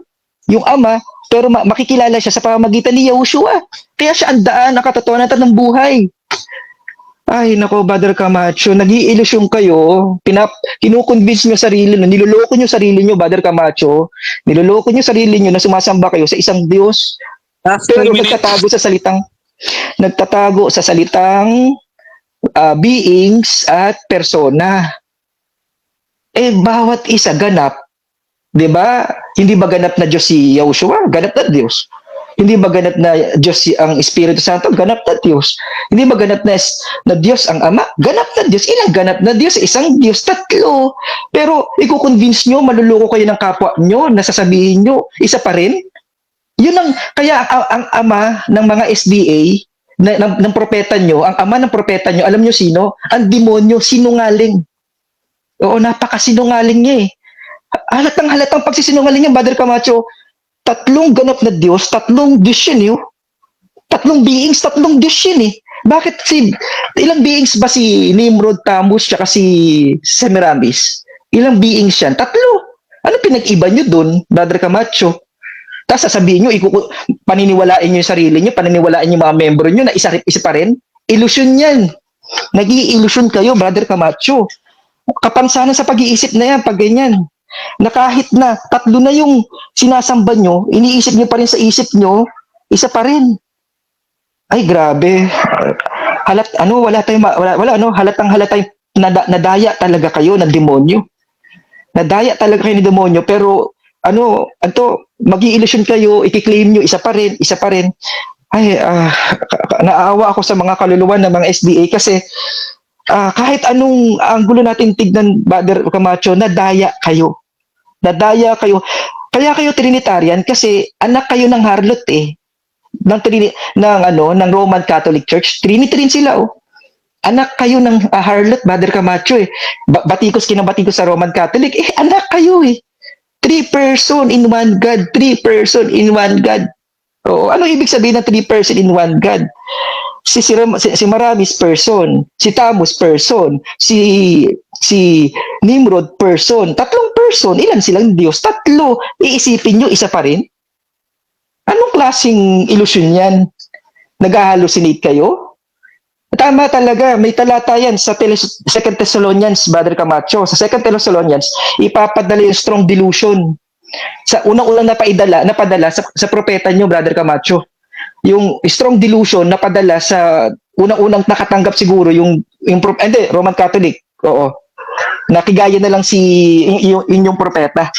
Yung Ama, pero makikilala siya sa pamamagitan ni Yahushua. Kaya siya ang daan, ang katotohanan ng buhay. Ay, nako, Brother Camacho, nag-i-ilusyon kayo, kinukonvince nyo sarili nyo, niloloko nyo sarili nyo, Brother Camacho, niloloko nyo sarili nyo na sumasamba kayo sa isang Diyos, pero nagtatago sa salitang beings at persona. Bawat isa ganap, di ba? Hindi ba ganap na Diyos si Yahushua? Ganap na Diyos. Hindi ba ganap na Diyos ang Espiritu Santo? Ganap na Diyos. Hindi ba ganap na Diyos ang Ama? Ganap na Diyos. Ilang ganap na Diyos? Isang Diyos, 3. Pero i-convince nyo, maluloko kayo ng kapwa nyo, nasasabihin nyo, isa pa rin? Kaya ang Ama ng mga SDA, ng propeta nyo, ang Ama ng propeta nyo, alam nyo sino? Ang demonyo, sinungaling. Oo, napakasinungaling niya halatang pagsisinungaling niya, Brother Camacho. 3 ganap na Diyos, 3 Diyos yun 3 beings, 3 Diyos yun Bakit ilang beings ba si Nimrod, Tammuz, tsaka si Semiramis? Ilang beings yan? 3. Ano pinag-iba nyo dun, Brother Camacho? Tapos sasabihin nyo, paniniwalain nyo yung sarili nyo, paniniwalain yung mga membro nyo na isa pa rin? Ilusyon yan. Nag-i-ilusyon kayo, Brother Camacho. Kapansanan sa pag-iisip na yan, pag ganyan. Na kahit na 3 na yung sinasamba nyo, iniisip nyo pa rin sa isip nyo, isa pa rin. Ay, grabe. Halatang nadaya talaga kayo ng demonyo. Nadaya talaga kayo ng demonyo, pero mag-i-illusion kayo, i-claim nyo, isa pa rin. Ay, naawa ako sa mga kaluluwa ng mga SDA kasi kahit anong anggulo natin tignan, Brother Camacho, nadaya kayo. Kaya kayo Trinitarian kasi anak kayo ng harlot ng Roman Catholic Church. Trinity rin sila Anak kayo ng harlot, Brother Camacho Batikos kinabatikos sa Roman Catholic. Anak kayo 3 person in one God. 3 person in one God. Ano ibig sabihin ng 3 person in one God? Si Maramis person, si Tammuz person, si Nimrod person, 3 person, ilan silang Diyos? 3. Iisipin nyo, isa pa rin? Anong klaseng ilusyon yan? Nag-hallucinate kayo? Tama talaga, may talata yan sa 2 Thessalonians, Brother Camacho. Sa 2 Thessalonians, ipapadala yung strong delusion. Sa unang-unang napadala sa propeta nyo, Brother Camacho. Yung strong delusion napadala sa unang-unang nakatanggap siguro yung Roman Catholic. Oo. Nakigaya na lang inyong propeta.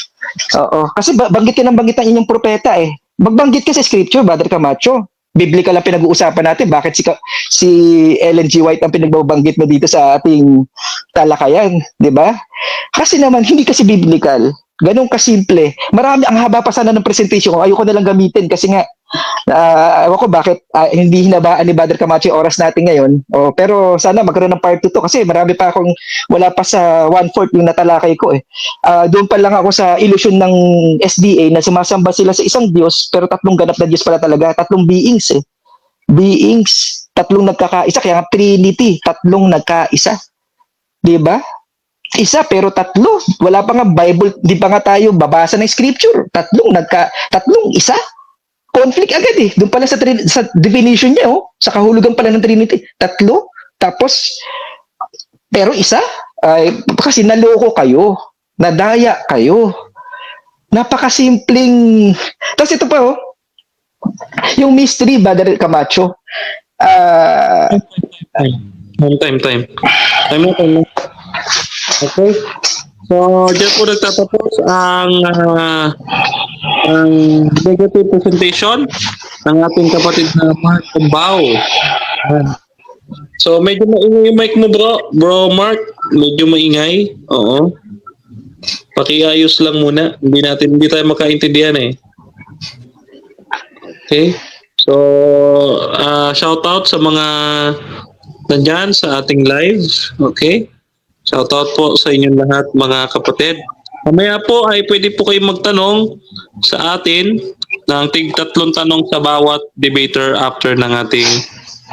Oo. Kasi banggitin ang inyong propeta Magbanggit ka sa scripture, Brother Camacho. Biblical ang pinag-uusapan natin. Bakit si Ellen G. White ang pinagbabanggit mo dito sa ating talakayan, di ba? Kasi naman, hindi kasi biblical. Ganun kasimple. Ang haba pa sana ng presentation ko. Ayoko na lang gamitin kasi nga, ewan ko bakit hindi hinabaan ni Brother Camacho yung oras natin ngayon. Pero sana magkaroon ng part 2 to kasi marami pa akong, wala pa sa 1/4 yung natalakay ko Doon pa lang ako sa illusion ng SDA na sumasamba sila sa isang Diyos pero 3 ganap na Diyos pala talaga. 3 beings Beings. tatlong nagkakaisa, kaya nga Trinity, tatlong nagkaisa. 'Di ba? Isa pero tatlo. Wala pa nga Bible, di pa nga tayo babasa ng scripture. Tatlong isa. Conflict agad eh. Doon pala sa definition niya, sa kahulugan pala ng Trinity. Tatlo. Tapos, pero isa, ay, kasi naloko kayo. Nadaya kayo. Napakasimpleng. Tapos ito pa, yung mystery, Brother Camacho. Time. Okay. So, diyan po nagtatapos ang negative presentation ng ating kapatid na Mark Kumbao. So, medyo maingay yung mic mo, bro Mark. Medyo maingay. Oo. Pakiayos lang muna. Hindi tayo makaintindihan eh. Okay. So, shout out sa mga nandyan sa ating live. Okay. Shout out po sa inyong lahat mga kapatid. Mamaya po ay pwede po kayong magtanong sa atin ng tig-tatlong tanong sa bawat debater after ng ating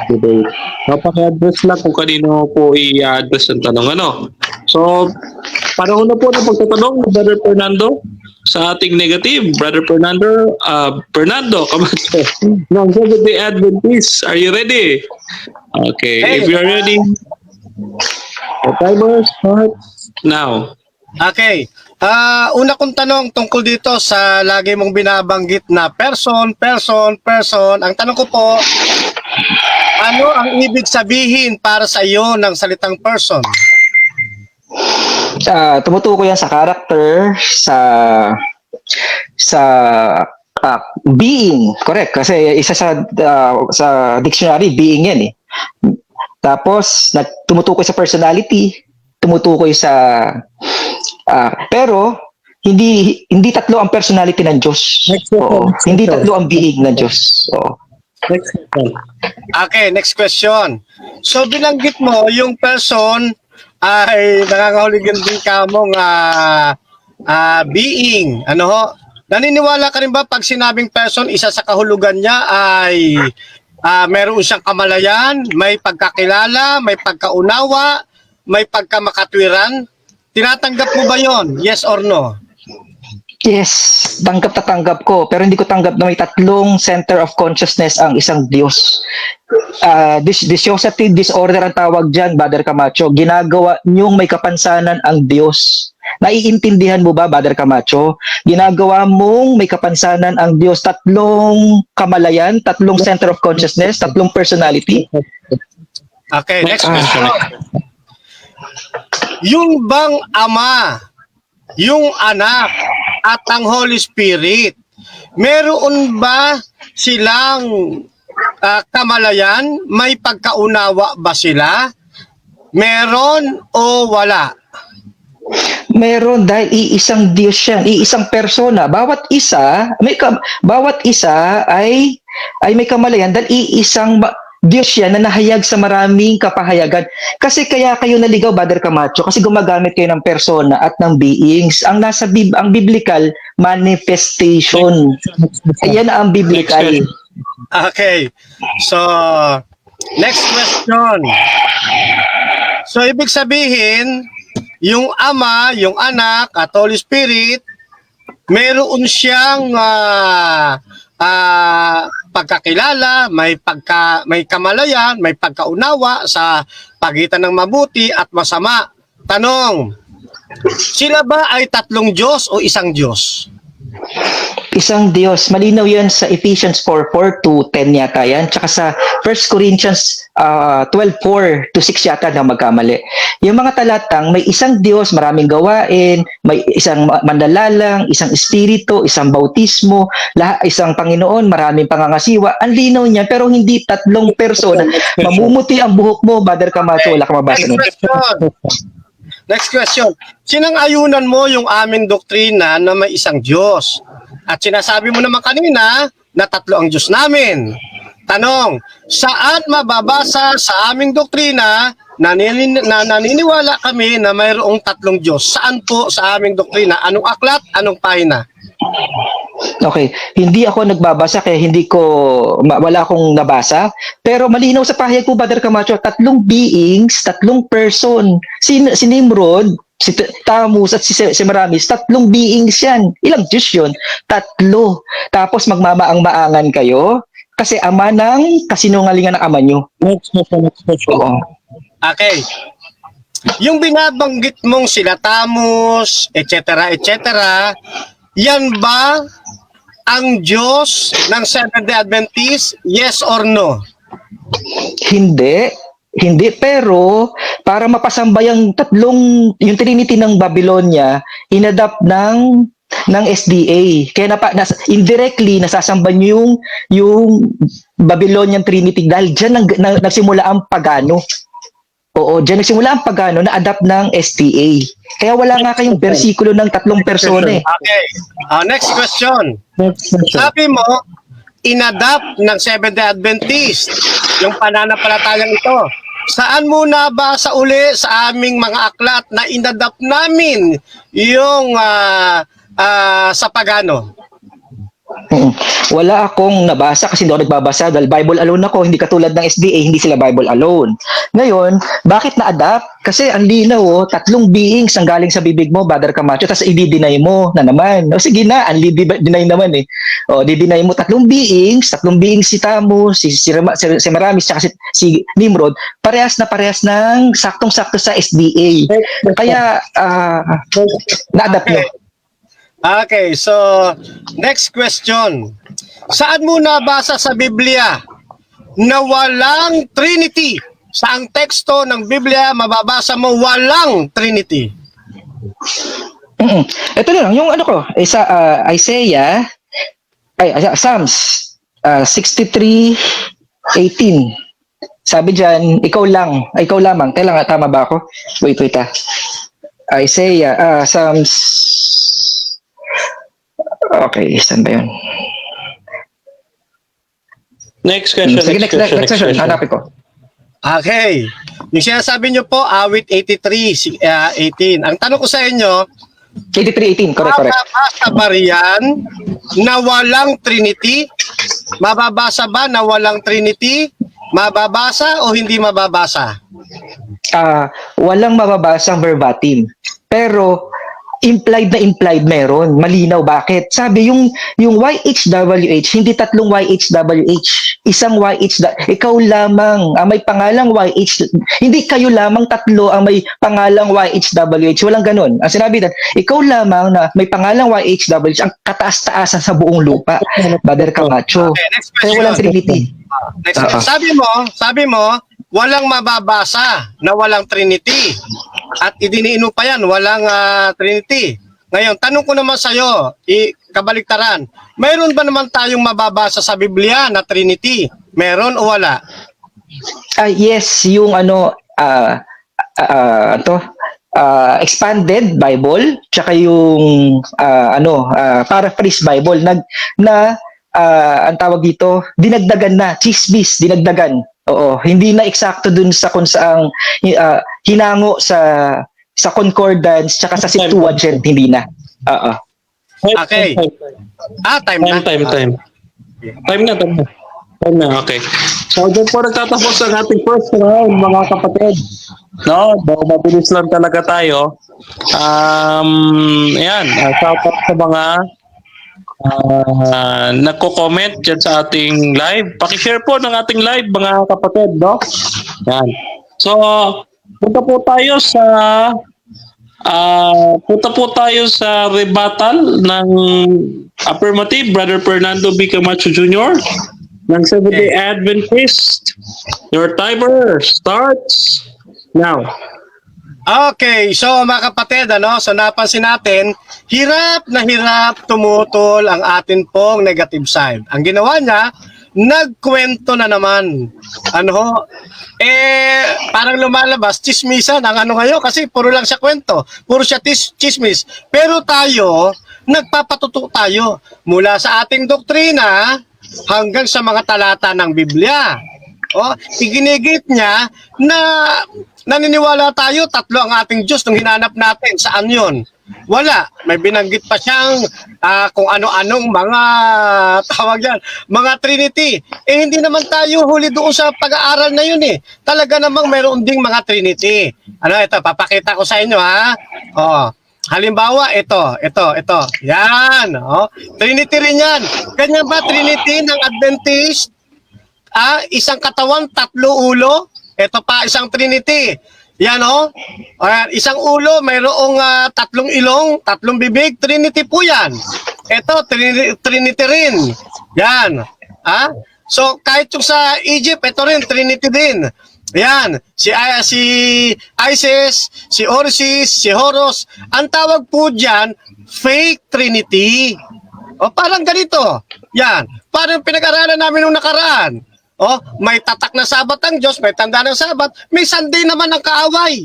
debate. Napaka-address lang kung kanino po i-address ang tanong. So, panahon na po ng pagtatanong ni Brother Fernando sa ating negative. Brother Fernando Camacho ng Seventh-day Adventist. Are you ready? Okay. If you're ready, the timer starts now. Okay. Una kong tanong tungkol dito sa lagi mong binabanggit na person. Ang tanong ko po, ano ang ibig sabihin para sa iyo ng salitang person? Tumutukoy yan sa character, sa being, correct? Kasi isa sa dictionary, being yan eh. Tapos, tumutukoy sa personality, tumutukoy sa... pero, hindi tatlo ang personality ng Diyos. Hindi tatlo ang being ng Diyos. Okay, next question. So, binanggit mo, yung person ay nakakahulugan din ka mong being. Naniniwala ka rin ba pag sinabing person, isa sa kahulugan niya ay... meron siyang kamalayan, may pagkakilala, may pagkaunawa, may pagkamakatwiran. Tinatanggap mo ba yon? Yes or no? Yes, tanggap ko. Pero hindi ko tanggap na may tatlong center of consciousness ang isang Diyos. Dissociative disorder ang tawag dyan, Brother Camacho. Ginagawa niyong may kapansanan ang Diyos. Naiintindihan mo ba, Brother Camacho? Ginagawa mong may kapansanan ang Diyos. Tatlong kamalayan, tatlong center of consciousness, tatlong personality. Okay, next question. Yung bang Ama, yung Anak, at ang Holy Spirit, meron ba silang kamalayan? May pagkaunawa ba sila? Meron o wala? Meron, dahil iisang Diyos yan, iisang persona. Bawat isa ay may kamalayan dahil iisang Diyos yan na nahayag sa maraming kapahayagan. Kasi kaya kayo naligaw, Brother Camacho, kasi gumagamit kayo ng persona at ng beings. Ang nasa ang biblical, manifestation. Ayan ang biblical. Okay. So, next question. So, ibig sabihin, yung Ama, yung Anak, at Holy Spirit, meron siyang pagkakilala, may kamalayan, may pagkaunawa sa pagitan ng mabuti at masama. Tanong, sila ba ay tatlong Diyos o isang Diyos? Isang Diyos. Malinaw yan sa Ephesians 4:4-10 yata yan. Tsaka sa 1 Corinthians 12:4-6 yata na magkamali. Yung mga talatang may isang Diyos, maraming gawain, may isang mandalalang, isang espiritu, isang bautismo, isang Panginoon, maraming pangangasiwa. Ang linaw niya, pero hindi tatlong persona. Mamumuti ang buhok mo, Brother Camacho, wala ka mabasa nun. Next question. Sinang-ayunan mo yung aming doktrina na may isang Diyos? At sinasabi mo naman kanina na tatlo ang Diyos namin. Tanong, saan mababasa sa aming doktrina na naniniwala kami na mayroong tatlong Diyos? Saan po sa aming doktrina? Anong aklat? Anong pahina? Okay, hindi ako nagbabasa kaya hindi ko wala akong nabasa. Pero malinaw sa pahayag po, Brother Camacho, tatlong beings, tatlong person. Si Nimrod, si Tamus at si Semiramis, tatlong beings yan. Ilang Diyos yun? Tatlo. Tapos magmamaang-maangan kayo kasi ama ng kasinungalingan ng ama nyo. Next question. Oo. Okay. Yung binabanggit mong sila Tamus, etc., yan ba ang Diyos ng Seventh-day Adventist? Yes or no? Hindi. Hindi, pero para mapasamba yung yung Trinity ng Babylonia, inadapt ng SDA. Kaya indirectly nasasamba niyo yung Babylonian Trinity dahil diyan nagsimula ang pagano. Oo, diyan nagsimula ang pagano na adapt ng SDA. Kaya wala nga kayong bersikulo ng tatlong persona. Okay. Next question. Next question. Sabi mo, inadapt ng Seventh-day Adventist yung pananampalatayang ito. Saan mo nabasa uli sa aming mga aklat na inadapt namin yung sa pagano? Wala akong nabasa kasi hindi ako nagbabasa dahil Bible alone ako, hindi katulad ng SDA, hindi sila Bible alone. Ngayon, bakit na-adapt? Kasi ang linaw, tatlong beings ang galing sa bibig mo, Brother Camacho, tapos i-deny mo na naman. O sige na, ang deny naman eh. O, di-deny mo tatlong beings si Tamus, si Semiramis, saka si Nimrod, parehas ng saktong-sakto sa SDA. Kaya, na-adapt mo. Okay, so next question. Saan mo nabasa sa Biblia na walang Trinity? Saang teksto ng Biblia mababasa mo walang Trinity? Ito na lang, yung ano ko, Psalms 63:18. Sabi diyan, ikaw lamang. Kailangan tama ba ako? Wait Psalms. Okay, saan ba yun? Next question. Sige, next question. Hanapin ko. Okay. Yung sinasabi nyo po, awit 83:18. Ang tanong ko sa inyo, 83:18, correct. mababasa ba riyan na walang Trinity? Mababasa ba na walang Trinity? Mababasa o hindi mababasa? Walang mababasang verbatim. Pero implied meron. Malinaw bakit? Sabi yung YHWH, hindi tatlong YHWH. Isang ikaw lamang ang may pangalang YH. Hindi kayo lamang tatlo ang may pangalang YHWH. Walang ganun. Ang sinabi doon, ikaw lamang na may pangalang YHWH ang kataas-taasan sa buong lupa. Brother Camacho. Okay, next Kaya question. walang Trinity. Next question. Sabi mo, walang mababasa na walang Trinity. At idiniino pa yan, walang Trinity. Ngayon, tanong ko naman sa'yo, kabaliktaran, mayroon ba naman tayong mababasa sa Biblia na Trinity? Meron o wala? Yes, yung expanded Bible, tsaka yung paraphrase Bible, ang tawag dito, dinagdagan. Oo, hindi na eksakto dun sa kung saang hinango sa concordance tsaka sa Septuagint, hindi na. Oo. Okay. Time na. Time na, okay. So, dyan po nagtatapos ang ating first round, mga kapatid. No, mabilis lang talaga tayo. Shout out sa mga nagko-comment dyan sa ating live. Pakishare po ng ating live, mga kapatid, no? Yan. So, punta po tayo sa rebuttal ng affirmative, Brother Fernando B. Camacho Jr. ng Seventh-day Adventist. Your timer starts now. Okay, so mga kapatid, so napansin natin, hirap na hirap tumutol ang atin pong negative side. Ang ginawa niya, nagkwento na naman. Parang lumalabas, chismisan ang ngayon kasi puro lang siya kwento, puro siya chismis. Pero tayo, nagpapatuto tayo mula sa ating doktrina hanggang sa mga talata ng Biblia. Iginigit niya na naniniwala tayo, tatlo ang ating Diyos nung hinanap natin. Saan yun? Wala. May binanggit pa siyang kung ano-anong mga tawag yan, mga Trinity. Eh hindi naman tayo huli doon sa pag-aaral na yun eh. Talaga namang mayroon ding mga Trinity. Ano ito, papakita ko sa inyo ha. Oh. Halimbawa, ito. Yan. Oh. Trinity rin yan. Ganyan ba Trinity ng Adventist? Isang katawan, 3 ulo. Ito pa, isang Trinity. Yan o. Isang ulo, mayroong 3 ilong, 3 bibig. Trinity po yan. Ito, Trinity rin. Yan. So, kahit yung sa Egypt, ito rin, Trinity din. Yan. Si Isis, si Osiris, si Horus. Ang tawag po dyan, fake Trinity. O, parang ganito. Yan. Parang pinag-aralan namin nung nakaraan. Oh, may tatak na Sabat ang Diyos, may tanda ng Sabat, may Sunday naman ang kaaway.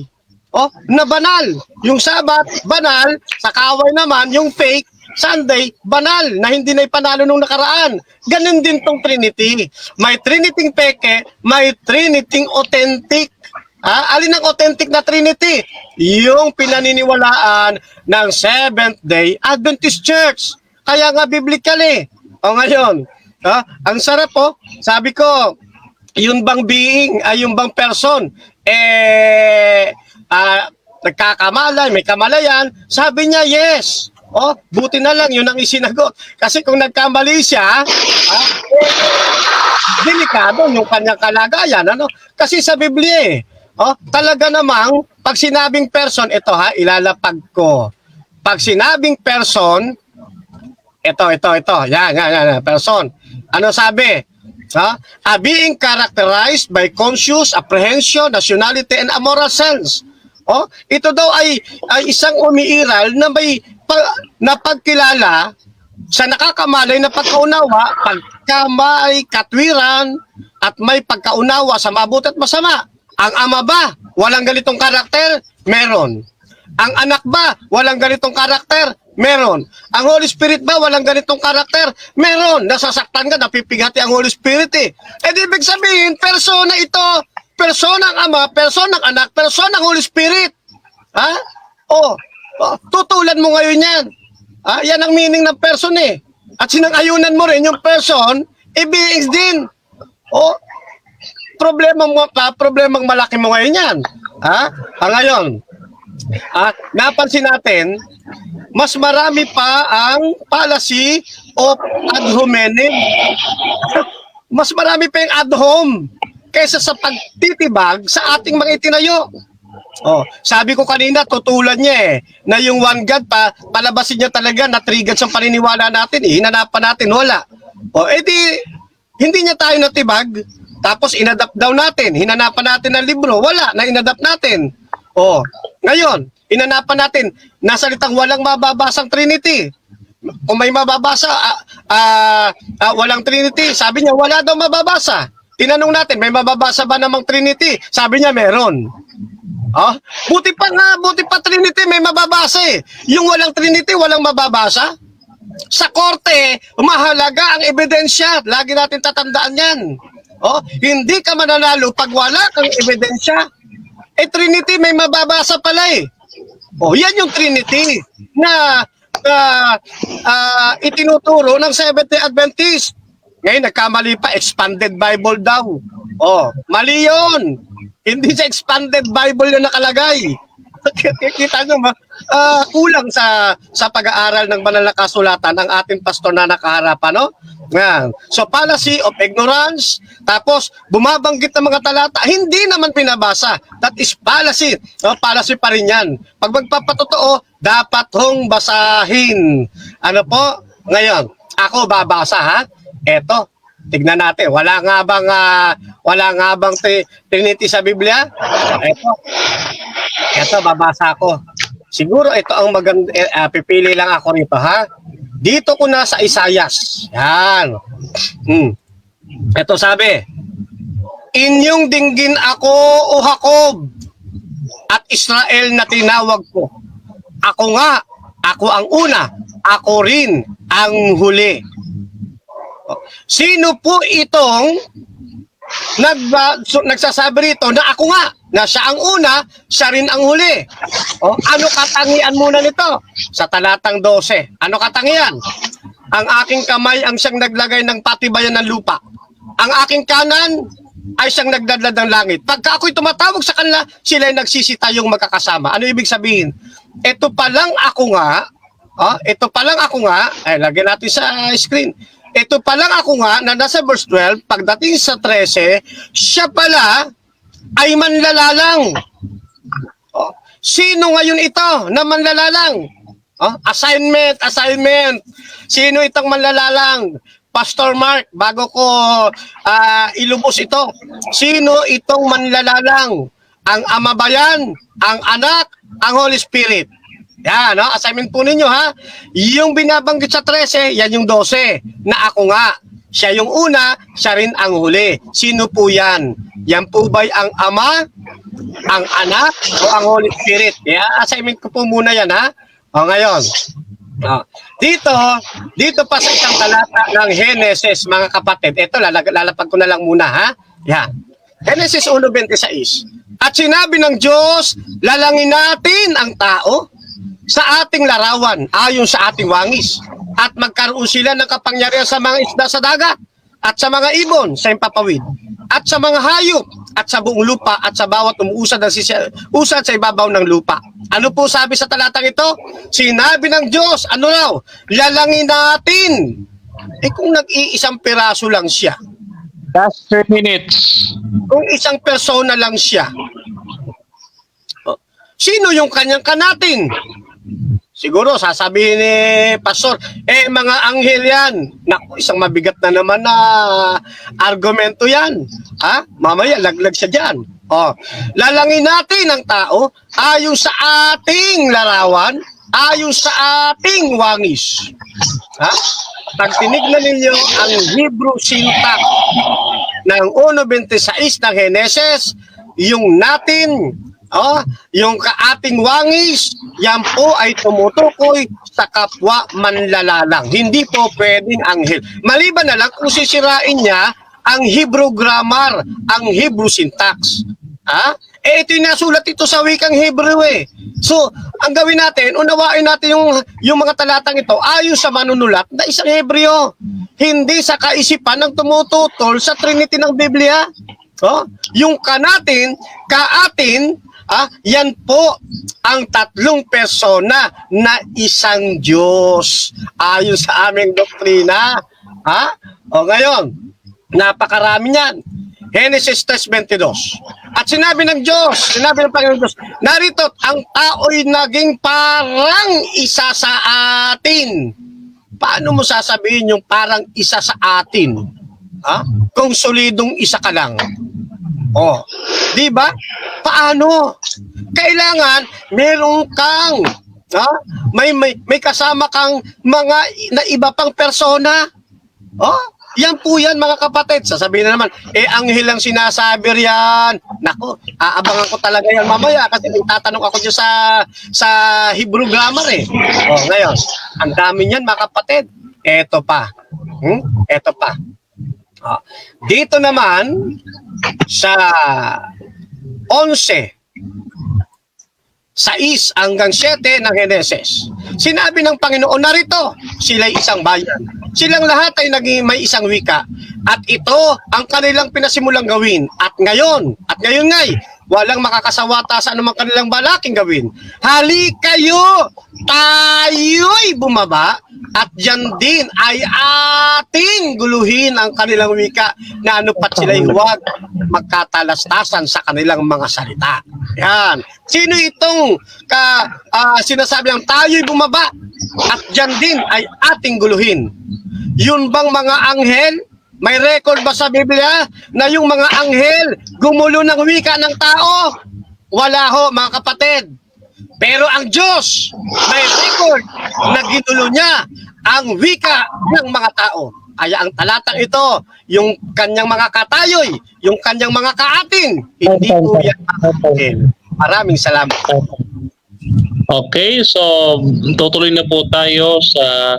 Oh, na banal. Yung Sabat, banal, sa kaaway naman, yung fake, Sunday, banal, na hindi na ipanalo nung nakaraan. Ganun din tong Trinity. May Trinity peke, may Trinity authentic. Alin ang authentic na Trinity? Yung pinaniniwalaan ng Seventh-day Adventist Church. Kaya nga biblical eh. O ngayon, ang sarap po, sabi ko, yung bang being, yung bang person, nagkakamalay, may kamalayan, sabi niya yes. Buti na lang, yun ang isinagot. Kasi kung nagkamali siya, delikado yung kanyang kalagayan. Kasi sa Biblia talaga namang, pag sinabing person, ito ilalapag ko. Pag sinabing person, ito, yan, person. Ano sabi? Being characterized by conscious apprehension, nationality, and a moral sense. Ito daw ay isang umiiral na may napagkilala sa nakakamalay na pagkaunawa, pagkamay, katwiran, at may pagkaunawa sa mabuti at masama. Ang ama ba, walang ganitong karakter? Meron. Ang anak ba, walang ganitong karakter? Meron. Ang Holy Spirit ba, walang ganitong karakter? Meron. Nasasaktan ka, napipigati ang Holy Spirit eh. Ibig sabihin, persona ito, persona ang ama, persona ang anak, persona ang Holy Spirit. Tutulan mo ngayon yan. Yan ang meaning ng person eh. At sinang-ayunan mo rin yung person, beings din. Problemang malaki mo ngayon yan. Ngayon, napansin natin, mas marami pa ang policy of ad hominem. Mas marami pa yung ad hom kaysa sa pagtitibag sa ating mga itinayo. Sabi ko kanina, tutulan niya na yung one God palabasin niya talaga na trigger sa paniniwala natin. Hinanapan natin, wala. Hindi niya tayo natibag, tapos inadapt daw natin. Hinanapan natin ng libro, wala, na inadapt natin. Ngayon, inanapan natin, nasalitang walang mababasang Trinity. Kung may mababasa, walang Trinity, sabi niya, wala daw mababasa. Tinanong natin, may mababasa ba namang Trinity? Sabi niya, meron. Buti pa Trinity, may mababasa eh. Yung walang Trinity, walang mababasa. Sa korte, mahalaga ang ebidensya. Lagi natin tatandaan yan. Hindi ka mananalo pag wala kang ebidensya. Trinity, may mababasa pala eh. Yan yung Trinity na itinuturo ng Seventh-day Adventist. Ngayon, nagkamali pa, expanded Bible daw. Mali yun. Hindi sa expanded Bible yung nakalagay. Kita nyo ba? Kulang sa pag-aaral ng banal na kasulatan ng ating pastor na nakaharap, So, policy of ignorance, tapos bumabanggit ng mga talata, hindi naman pinabasa. That is policy. Policy pa rin yan. Pag magpapatotoo, dapat hong basahin. Ngayon, ako babasa, Eto, tignan natin. Wala nga bang Trinity sa Biblia? Eto, babasa ko. Siguro ito ang maganda, pipili lang ako rito, Dito ko na sa Isaias. Yan. Ito sabi, inyong dinggin ako, O Jacob, at Israel na tinawag ko. Ako nga, ako ang una, ako rin ang huli. Sino po itong nagsasabi rito na ako nga? na siya ang una, siya rin ang huli. O, ano katangian muna nito? Sa talatang 12. Ano katangian? Ang aking kamay ang siyang naglagay ng patibayan ng lupa. Ang aking kanan ay siyang nagdadlad ng langit. Pagka ako'y tumatawag sa kanila, sila ay nagsisitayong magkakasama. Ano ibig sabihin? Ito palang ako nga, ito palang ako nga, ay lagyan natin sa screen. Ito palang ako nga na nasa verse 12, pagdating sa 13, siya pala ay manlalalang. Sino ngayon ito na manlalalang? Assignment. Sino itong manlalalang? Pastor Mark, bago ko ilubos ito. Sino itong manlalalang? Ang Ama ba yan? Ang Anak? Ang Holy Spirit? Yan, no? Assignment po ninyo, ha? Yung binabanggit sa 13, yan yung 12, na ako nga. Siya yung una, siya rin ang huli. Sino po yan? Yan po ba'y ang Ama, ang Anak, o ang Holy Spirit? Yeah, assignment ko po muna yan, ha? O ngayon, dito pa sa isang talata ng Genesis, mga kapatid. Ito, lalapag ko na lang muna, ha? Yan. Genesis 1:26. At sinabi ng Diyos, lalangin natin ang tao sa ating larawan, ayon sa ating wangis. At magkaroon sila ng kapangyarihan sa mga isda sa dagat, at sa mga ibon sa impapawid, at sa mga hayop, at sa buong lupa, at sa bawat umuusad usad sa ibabaw ng lupa. Ano po sabi sa talatang ito? Sinabi ng Diyos, ano raw? Lalangin natin. Kung nag-iisang piraso lang siya, Last 3 minutes. kung isang persona lang siya, sino yung kanyang kanatin? Siguro sasabihin ni Pastor, mga anghel yan. Naku, isang mabigat na naman na argumento yan. Ha? Mamaya, laglag siya dyan. Lalangin natin ang tao ayon sa ating larawan, ayon sa ating wangis. Ha? Pag tinignan ninyo ang Hebrew syntax ng 1:26 ng Genesis, yung natin, yung kaating wangis, yan po ay tumutukoy sa kapwa manlalalang. Hindi po pwedeng anghel. Maliban na lang kung sisirain niya ang Hebrew grammar, ang Hebrew syntax. Ito yung nasulat ito sa wikang Hebrew eh. So, ang gawin natin, unawain natin yung mga talatang ito ayon sa manunulat na isang Hebreo. Hindi sa kaisipan ng tumututol sa Trinity ng Biblia. Yung kanatin, kaatin, yan po ang tatlong persona na isang Diyos ayon sa aming doktrina. Ngayon, napakarami niyan. Genesis 3:22. At sinabi ng Panginoon Diyos, narito ang tao'y naging parang isa sa atin. Paano mo sasabihin yung parang isa sa atin? Kung solidong isa ka lang. Di ba? Paano? Kailangan meron kang may kasama kang mga na iba pang persona. Yan po yan, mga kapatid. Sasabihin na naman, anghel ang sinasabi riyan. Nako, aabangan ko talaga yan mamaya kasi tatanong ako dyan sa Hebrew grammar eh. Ngayon, ang dami niyan, mga kapatid. Eto pa. Dito naman sa 11 6 hanggang 7 ng Genesis. Sinabi ng Panginoon, narito, sila'y isang bayan. Silang lahat ay may isang wika. At ito ang kanilang pinasimulang gawin. At ngayon nga'y, walang makakasawata sa anumang kanilang balaking gawin. Hali kayo, tayo'y bumaba, at dyan din ay ating guluhin ang kanilang wika na anupat sila'y huwag magkatalastasan sa kanilang mga salita. Yan. Sino itong sinasabi ng tayo'y bumaba at dyan din ay ating guluhin? Yun bang mga anghel? May record ba sa Biblia na yung mga anghel gumulo ng wika ng tao? Wala ho, mga kapatid. Pero ang Diyos, may record na ginulo niya ang wika ng mga tao. Kaya ang talatang ito, yung kanyang mga katayoy, yung kanyang mga kaating, hindi po yan anghel. Maraming salamat. Okay, so tutuloy na po tayo sa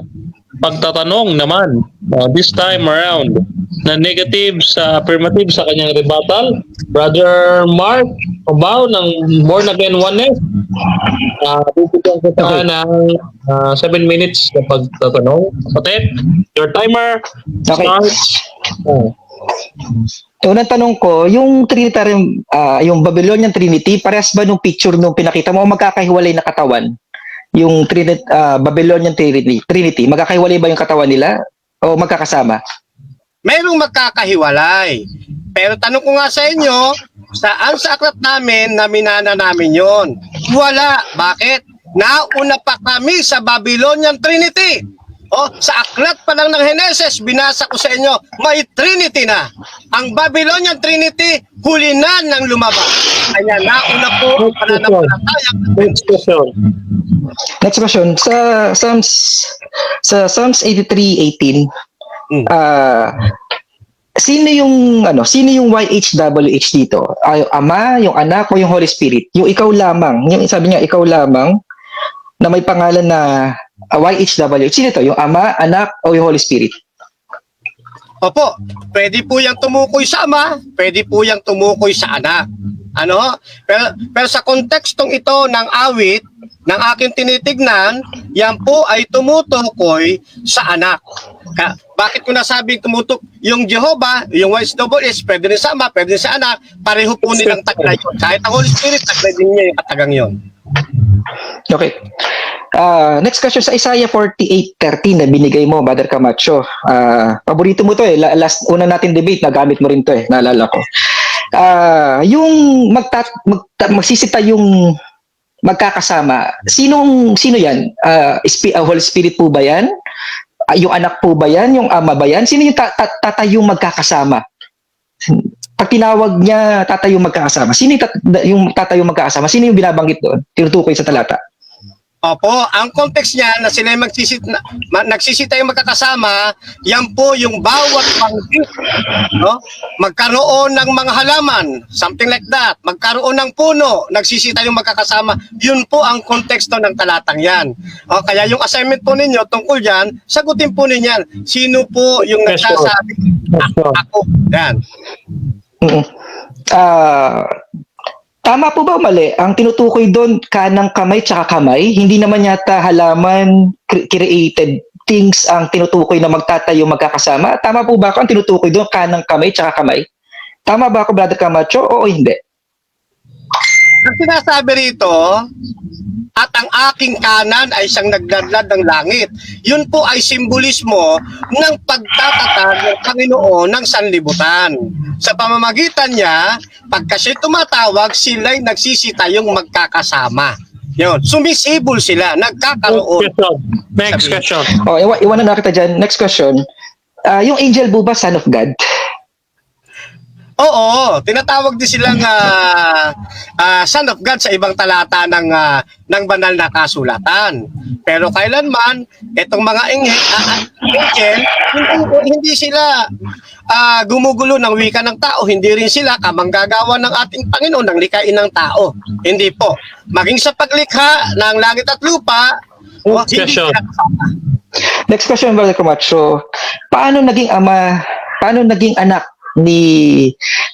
pagtatanong naman. This time around, na negative sa affirmative sa kanyang rebuttal. Brother Mark, About ng born again oneness. Bibigyan kita Okay. ng 7 minutes na pagtatanong. Kapatid, your timer Okay. starts. Oh. Unang tanong ko, yung Trinitarian, yung Babylonian Trinity, parehas ba nung picture nung pinakita mo o magkakahiwalay na katawan? Yung Babylonian Trinity, magkakahiwalay ba yung katawan nila o magkakasama? Merong magkakahiwalay. Pero tanong ko nga sa inyo, saan sa aklat namin na minana namin yon? Wala. Bakit? Nauna pa kami sa Babylonian Trinity. Sa aklat pa lang ng Henesis, binasa ko sa inyo, may Trinity na. Ang Babylonian Trinity, huli na nang lumabas. Kaya nauna po ang pananampalatayang Next question. Next question, sa Psalms 83:18, sino yung YHWH dito? Yung Ama, yung Anak o yung Holy Spirit? Yung ikaw lamang, yung sabi niya ikaw lamang na may pangalan na YHWH. Sino to? Yung Ama, Anak o yung Holy Spirit? Opo, pwede po yung tumukoy sa Ama, pwede po yung tumukoy sa Anak. Pero sa kontekstong ito ng awit, ng aking tinitignan, yan po ay tumutukoy sa Anak. Bakit ko nasabing yung Jehovah, yung YHWH, pwede rin sa Ama, pwede rin sa Anak, pareho po nilang taglay yun. Kahit ang Holy Spirit, taglay din niya yung katagang yun. Okay. Next question sa Isaiah 48:13 na binigay mo, Brother Camacho. Paborito mo to eh. Una natin debate, nagamit mo rin to eh. Naalala ko. Yung magsisita yung magkakasama, sino yan? Holy Spirit po ba yan? Yung Anak po ba yan? Yung Ama ba yan? Sino yung tatayong magkakasama? Pag tinawag niya tatayong magkakasama, sino yung tatayong magkakasama? Sino yung binabanggit doon? Tinutukoy sa talata. Opo, ang context niya na sila nagsisita yung magkakasama, yan po yung bawat banggit, no? Magkaroon ng mga halaman, something like that. Magkaroon ng puno, nagsisita yung magkakasama. Yun po ang konteksto ng talatang yan. Kaya yung assignment po ninyo tungkol yan, sagutin po ninyo. Sino po yung nagsasabi? Ako. Yan. Tama po ba o mali? Ang tinutukoy doon, kanang kamay tsaka kamay, hindi naman yata halaman, created things ang tinutukoy na magtatayo magkakasama. Tama po ba ako ang tinutukoy doon, kanang kamay tsaka kamay? Tama ba ako, Brother Camacho, o hindi? Ang sinasabi rito, at ang aking kanan ay siyang nagladlad ng langit. Yun po ay simbolismo ng pagtatatag ng Panginoon ng sanlibutan. Sa pamamagitan niya, pagka siya tumatawag, sila'y nagsisitayong magkakasama. Yun, sumisibol sila, nagkakaroon. Next question. Iwanan na kita dyan. Next question. Yung angel po ba, son of God? Oo, tinatawag din silang Son of God sa ibang talata ng banal na kasulatan. Pero kailanman, itong mga angel, hindi sila gumugulo ng wika ng tao, hindi rin sila kamanggagawa ng ating Panginoon ng likain ng tao. Hindi po. Maging sa paglikha ng langit at lupa, Next question. Next question, Brother Camacho. Paano naging anak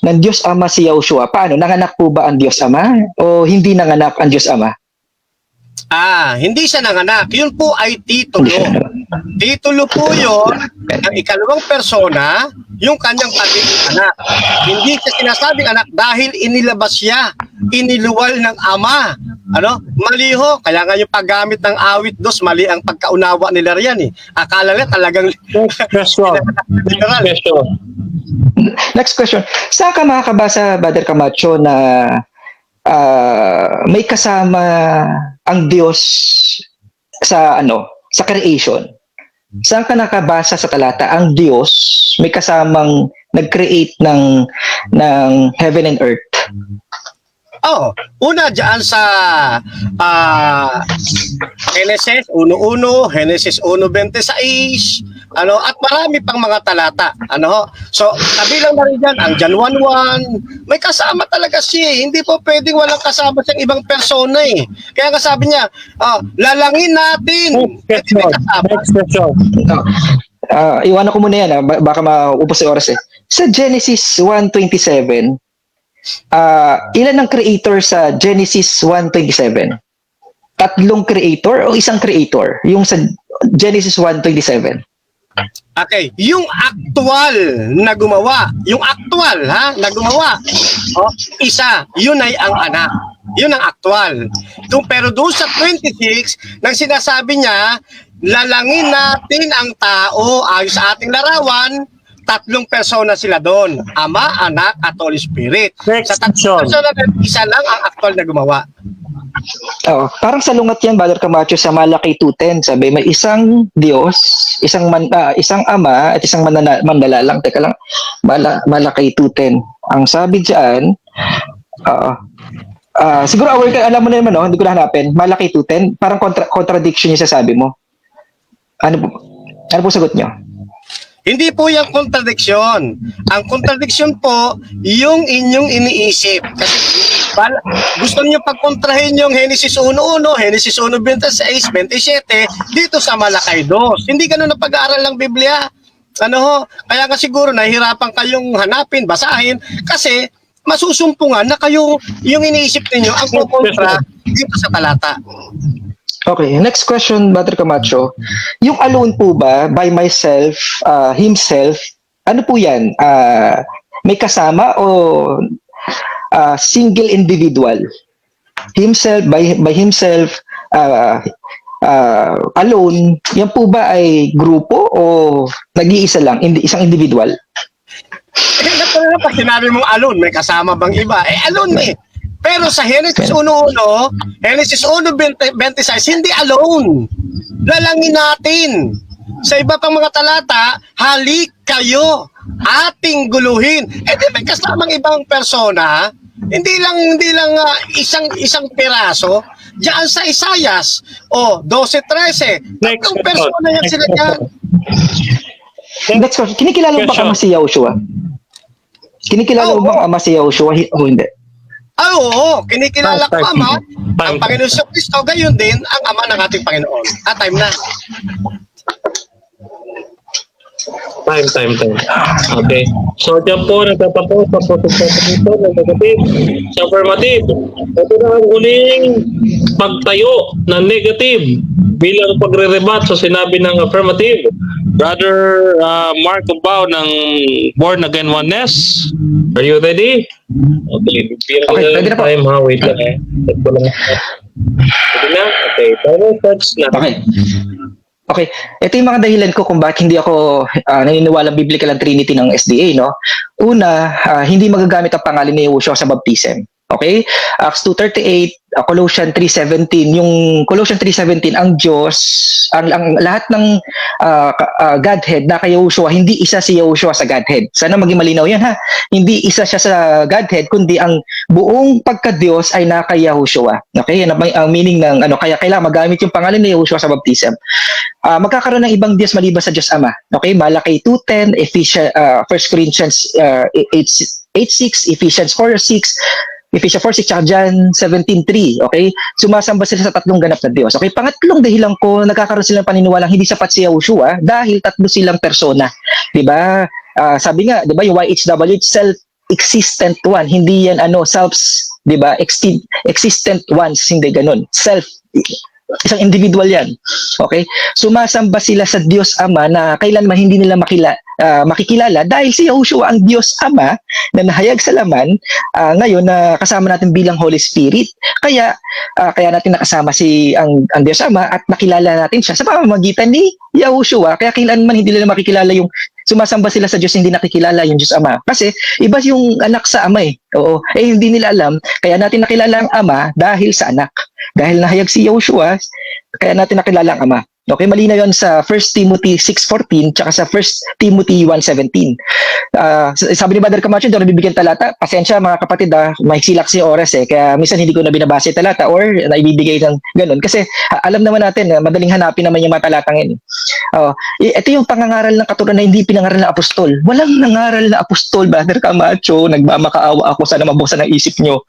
ng Diyos Ama si Yahushua? Paano? Nanganak po ba ang Diyos Ama o hindi nanganak ang Diyos Ama? Hindi siya nanganak. Yun po ay titulo. Titulo po yun ng ikalawang persona, yung kanyang pagiging anak. Hindi siya sinasabing anak dahil inilabas siya, iniluwal ng Ama. Mali ho. Kaya nga yung paggamit ng awit dos, mali ang pagkaunawa nila riyan eh. Akala nila talagang literal. Next question. Saan ka makakabasa, Brother Camacho, na may kasama ang Diyos sa creation? Saan ka nakabasa sa talata ang Diyos may kasamang nag-create ng heaven and earth? Una dyan sa Genesis 1:1, Genesis 1:26, at marami pang mga talata. So, kabilang na rin dyan, ang John 1:1, may kasama talaga siya. Hindi po pwedeng walang kasama siyang ibang persona eh. Kaya nga sabi niya, lalangin natin. Next question. Iwanan ko muna yan, baka maubos yung oras eh. Sa Genesis 1:27, ilan ang creator sa Genesis 1:27? Tatlong creator o isang creator? Yung sa Genesis 1:27. Okay, yung actual na gumawa, na gumawa, isa, yun ay ang anak. Yun ang actual. Pero doon sa 26, nang sinasabi niya, lalangin natin ang tao ayon sa ating larawan, tatlong persona sila doon. Ama, Anak, at Holy Spirit. Next Sa tatlong persona, isa lang ang actual na gumawa. Parang salungat yan, Brother Camacho, sa Malaki 2:10. Sabi, may isang Diyos, isang Ama, at isang mandalalang. Teka lang, Malaki 2:10. Ang sabi dyan, siguro aware ka, alam mo na naman, no? Hindi ko na hanapin. Malaki 2:10, parang contradiction yung sasabi mo. Ano po sagot nyo? Hindi po yung contradiction. Ang contradiction po, yung inyong iniisip. Kasi gusto niyo pagkontrahin yung Genesis 1:1, Genesis 1:26, 27, dito sa Malakay 2. Hindi ganun ang pag-aaral ng Biblia. Kaya nga siguro nahihirapan kayong hanapin, basahin, kasi masusumpungan na kayo, yung iniisip ninyo, ang kukontra dito sa talata. Okay, next question, Brother Camacho. Yung alone po ba, by myself, himself, ano po yan? May kasama o single individual? Himself, by himself, alone, yan po ba ay grupo o nag-iisa lang, isang individual? Pag sinabi mong alone, may kasama bang iba? Alone . Pero sa Genesis 1:1, Genesis 1:26, hindi alone. Lalangin natin. Sa iba pang mga talata, halik kayo, ating guluhin. Di may kasamang ibang persona, hindi lang isang piraso. Diyan sa Isaias, 12:13, tatlong persona yan sila dyan. Next question, kinikilala mo ba ang ama si Yahushua? Kinikilala mo ba ang ama si Yahushua o hindi? Oo, kinikilala ko Ama, ang Panginoon sa Kristo, gayon din ang Ama ng ating Panginoon. Time na. Time. Okay. So, dyan po, nagtatapos sa protocol dito ng negative sa affirmative. Ito na ang huling pagtayo ng negative bilang pagre-rebat sa sinabi ng affirmative. Brother Mark Abao ng Born Again Oneness. Are you ready? Okay. Ready na po. Time, ha? Wait lang. Ready na? Okay. Time starts na. Okay, ito yung mga dahilan ko kung bakit hindi ako naniniwalang biblical ang Trinity ng SDA, no? Una, hindi magagamit ang pangalan ni Yahushua sa baptism. Okay? Acts 2:38, Colossians 3:17. Yung Colossians 3:17, ang Diyos, ang lahat ng Godhead na kay Yahushua, hindi isa si Yahushua sa Godhead. Sana maging malinaw yan, ha? Hindi isa siya sa Godhead, kundi ang buong pagka-Diyos ay naka Yahushua. Okay? Yan ang meaning ng kaya kailangan magamit yung pangalan ni Yahushua sa baptism. Magkakaroon ng ibang Diyos maliban sa Diyos Ama. Okay? Malaki 2:10, 1 Corinthians 8:6, Ephesians 4:6, Ephesians 4:6, tsaka John 17:3, okay? Sumasamba sila sa tatlong ganap na Diyos. Okay, pangatlong dahilan ko, nagkakaroon sila ng paniniwalang hindi sapat si Yahushua dahil tatlo silang persona. 'Di ba? Sabi nga, 'di ba, yung YHWH, self-existent one, hindi yan selves, 'di ba? Existent ones, hindi ganun. Isang individual yan. Okay? Sumasamba sila sa Diyos Ama na kailanman hindi nila makikilala dahil si Yahushua ang Diyos Ama na nahayag sa laman, ngayon na kasama natin bilang Holy Spirit. Kaya natin nakasama ang Diyos Ama at nakilala natin siya sa pamamagitan ni Yahushua. Kaya kailanman hindi nila makikilala yung sumasamba sila sa Diyos, hindi nakikilala yung Diyos Ama. Kasi iba yung anak sa Ama . Oo. Hindi nila alam. Kaya natin nakilala ang Ama dahil sa anak. Dahil nahayag si Yahushua, kaya natin nakilala ang Ama. Okay, malinaw yun sa 1 Timothy 6:14 tsaka sa 1 Timothy 1:17. Sabi ni Brother Camacho, doon nabibigyan talata. Pasensya mga kapatid, mahiksilak si oras kaya minsan hindi ko na binabasa talata or naibibigay ng ganun. Kasi alam naman natin, madaling hanapin naman yung mga talatang yun. Ito yung pangangaral ng katuruan na hindi pinangaral ng apostol. Walang nangaral na apostol, Brother Camacho. Nagmamakaawa ako, sana mabusa ng isip nyo.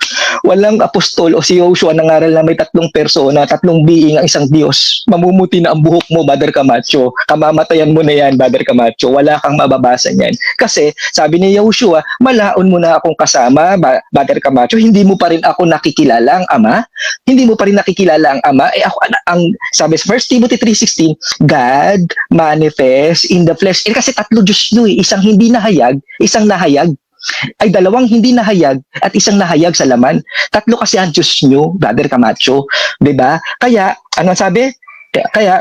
Walang apostol o si Yahushua nangaral na may tatlong persona, tatlong being ang isang Diyos. Mamumuti na ang buhok mo, Brother Camacho. Kamamatayan mo na yan, Brother Camacho. Wala kang mababasa niyan. Kasi kasi sabi ni Yahushua, malaon mo na akong kasama, Brother Camacho, hindi mo pa rin ako nakikilala ang Ama. Hindi mo pa rin nakikilala ang Ama. Eh ako, ang sabi sa 1 Timothy 3:16, God manifest in the flesh. Eh kasi tatlo Diyos nyo eh, isang hindi nahayag, isang nahayag. Ay dalawang hindi nahayag at isang nahayag sa laman. Tatlo kasi ang Diyos nyo, Brother Camacho. Diba? Kaya, ano sabi? Kaya,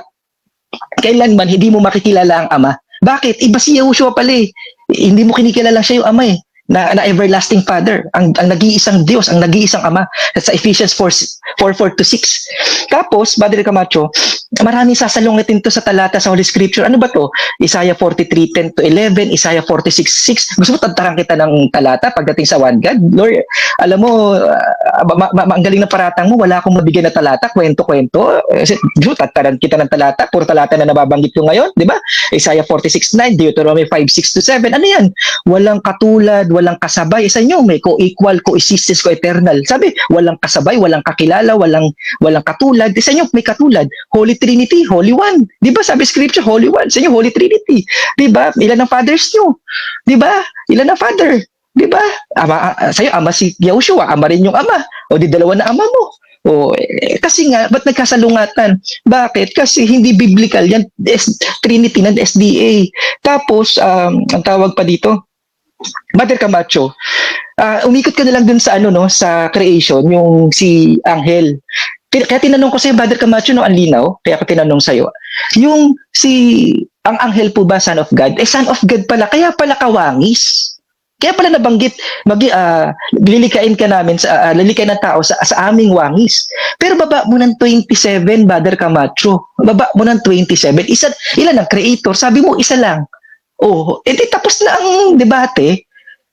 kailanman hindi mo makikilala ang Ama. Bakit? Iba si Yahushua pala eh. Hindi mo kinikilala siya yung Ama eh. Na everlasting Father, ang nag-iisang Diyos, ang nag-iisang Ama. Sa Ephesians 4:4-6. Tapos, Brother Camacho, maraming sasalungitin to sa talata sa Holy Scripture. Ano ba to? Isaiah 43:10-11, Isaiah 46:6. Gusto mo tantaran kita ng talata pagdating sa one God? Lord, alam mo, ang galing na paratang mo, wala akong mabigyan na talata, kwento-kwento. Tantaran kita ng talata, puro talata na nababanggit ko ngayon, di ba? Isaiah 46:9, Deuteronomy 5:6-7. Ano yan? Walang katulad, walang kasabay. Sa inyo, may co-equal, co-existence, co-eternal. Sabi, walang kasabay, walang kakilala, walang katulad. Sa inyo, may katulad. Holy Trinity, Holy One. Di ba? Sabi Scripture, Holy One. Sa inyo, Holy Trinity. Di ba? Ilan ang fathers nyo? Di ba? Ilan ang father? Di ba? Sa iyo, Ama si Yahushua, Ama rin yung Ama. O di dalawa na Ama mo. O, kasi nga, ba't nagkasalungatan? Bakit? Kasi hindi biblical yan. Trinity ng SDA. Tapos, ang tawag pa dito, Brother Camacho, umikot ka na lang dun sa sa creation, yung si Angel. Kaya tinanong ko sa'yo, Brother Camacho, no, ang linaw, kaya ko tinanong sa'yo, yung ang Angel po ba, Son of God? Son of God pala, kaya pala kawangis. Kaya pala nabanggit, lilikain ka namin, lilikain ng tao sa aming wangis. Pero baba mo ng 27, Brother Camacho. Baba mo ng 27. Ilan ang creator? Sabi mo, isa lang. Oh, edi tapos na ang debate.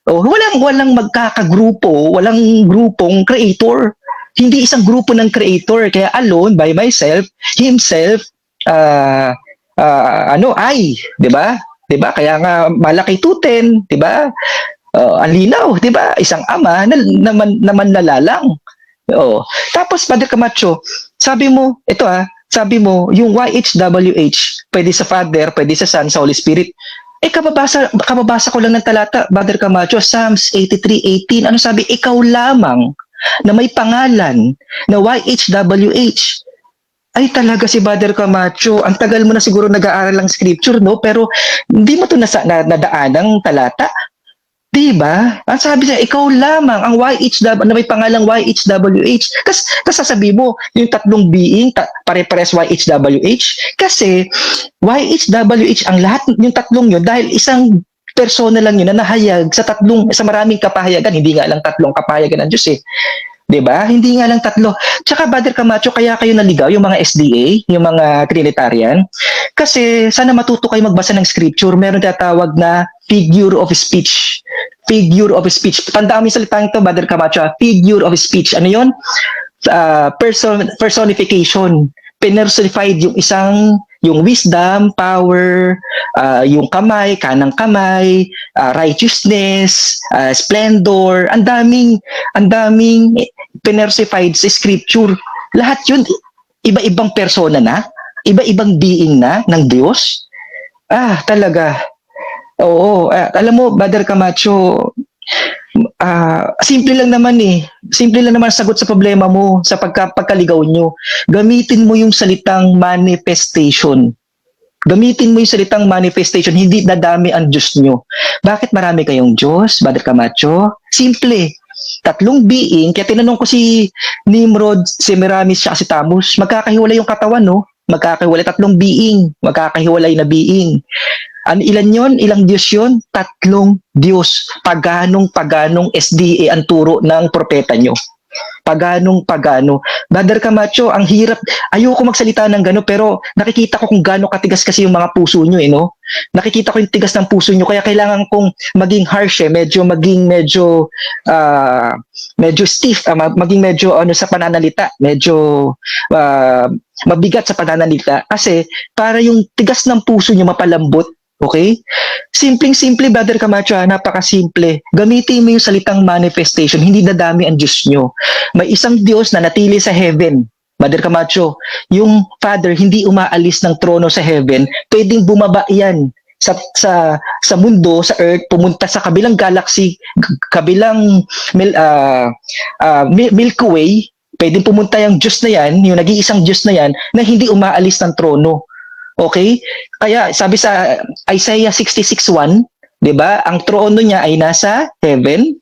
Oh, walang magkakagrupo, walang grupong creator. Hindi isang grupo ng creator, kaya alone by myself, himself, I, 'di ba? 'Di ba? Kaya nga malaki tutin, 'di ba? Ang linaw, 'di ba? Isang Ama naman nalalang. Oh. Tapos Brother Camacho, sabi mo, sabi mo yung YHWH, pwede sa Father, pwede sa Son, sa Holy Spirit. Kababasa ko lang ng talata, Brother Camacho, Psalms 83:18. Ano sabi? Ikaw lamang na may pangalan na YHWH. Ay talaga si Brother Camacho, ang tagal mo na siguro nag-aaral ng scripture, no? Pero hindi mo to nadaan ng talata. Diba? Ang sabi niya, ikaw lamang ang YHWH, na may pangalang YHWH. Kasi sasabi mo, yung tatlong being, pare-pares YHWH. Kasi YHWH ang lahat, yung tatlong yun, dahil isang persona lang yun na nahayag sa maraming kapahayagan. Hindi nga lang tatlong kapahayagan ng Diyos eh. Diba? Hindi nga lang tatlo. Tsaka Brother Camacho, kaya kayo naligaw, yung mga SDA, yung mga Trinitarian. Kasi sana matuto kayo magbasa ng scripture. Meron tatawag na figure of speech. Figure of speech. Tandaan mo yung salitang ito, Brother Camacho. Figure of speech. Ano yun? Personification. Personified yung wisdom, power, yung kamay, kanang kamay, righteousness, splendor, ang daming personified sa scripture. Lahat yun, iba-ibang persona na, iba-ibang being na ng Diyos. Talaga. Oo, alam mo, Brother Camacho, simple lang naman eh. Simple lang naman sagot sa problema mo, sa pagkaligaw nyo. Gamitin mo yung salitang manifestation. Gamitin mo yung salitang manifestation, hindi dadami ang Diyos nyo. Bakit marami kayong Diyos, Brother Camacho? Simple. Tatlong being, kaya tinanong ko si Nimrod, Semiramis, siya si Tammuz, magkakahiwalay yung katawan, no? Magkakahiwalay, tatlong being, magkakahiwalay na being. Ilan yon? Ilang Diyos yon? Tatlong Diyos. Paganong SDA ang turo ng propeta nyo. Paganong. Brother Camacho, ang hirap. Ayoko magsalita ng gano'n, pero nakikita ko kung gaano katigas kasi yung mga puso nyo, no? Nakikita ko yung tigas ng puso nyo, kaya kailangan kong maging harsh, medyo stiff, maging medyo sa pananalita, medyo mabigat sa pananalita, kasi para yung tigas ng puso nyo mapalambot. Okay? Simpleng-simple, Brother Camacho, napakasimple. Gamitin mo yung salitang manifestation, hindi dadami ang Diyos nyo. May isang Diyos na natili sa heaven. Brother Camacho, yung Father hindi umaalis ng trono sa heaven, pwedeng bumaba yan. sa mundo, sa Earth, pumunta sa kabilang galaxy, kabilang Milky Way, pwedeng pumunta yung Diyos na yan, yung nag-iisang Diyos na yan, na hindi umaalis ng trono. Okay? Kaya sabi sa Isaiah 66:1, 'di ba? Ang trono niya ay nasa heaven,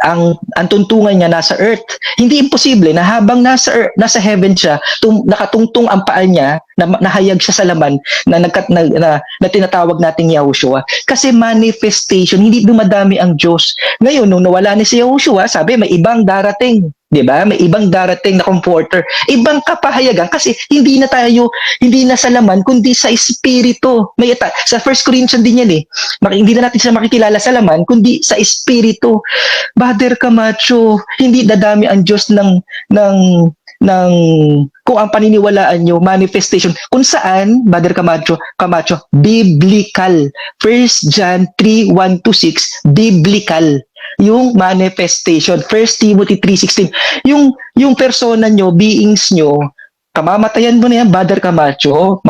ang tuntungan niya nasa earth. Hindi imposible na habang nasa heaven siya, nakatungtong ang paa niya, nahayag siya sa laman na tinatawag nating Yahushua. Kasi manifestation, hindi dumadami ang Diyos. Ngayon, nung nawala ni si Yahushua, sabi may ibang darating. 'Di ba? May ibang darating na comforter, ibang kapahayagan kasi hindi na sa laman kundi sa espiritu. Sa 1 Corinthians din yan eh. Hindi na natin siya makikilala sa laman kundi sa espiritu. Brother Camacho, hindi dadami ang Diyos ng kung ang paniniwalaan nyo, manifestation, kung saan, Brother Camacho, biblical. 1 John 3:1-6, biblical. Yung manifestation, 1 Timothy 3:16, yung persona nyo, beings nyo, kamamatayan mo na yan, Brother Camacho,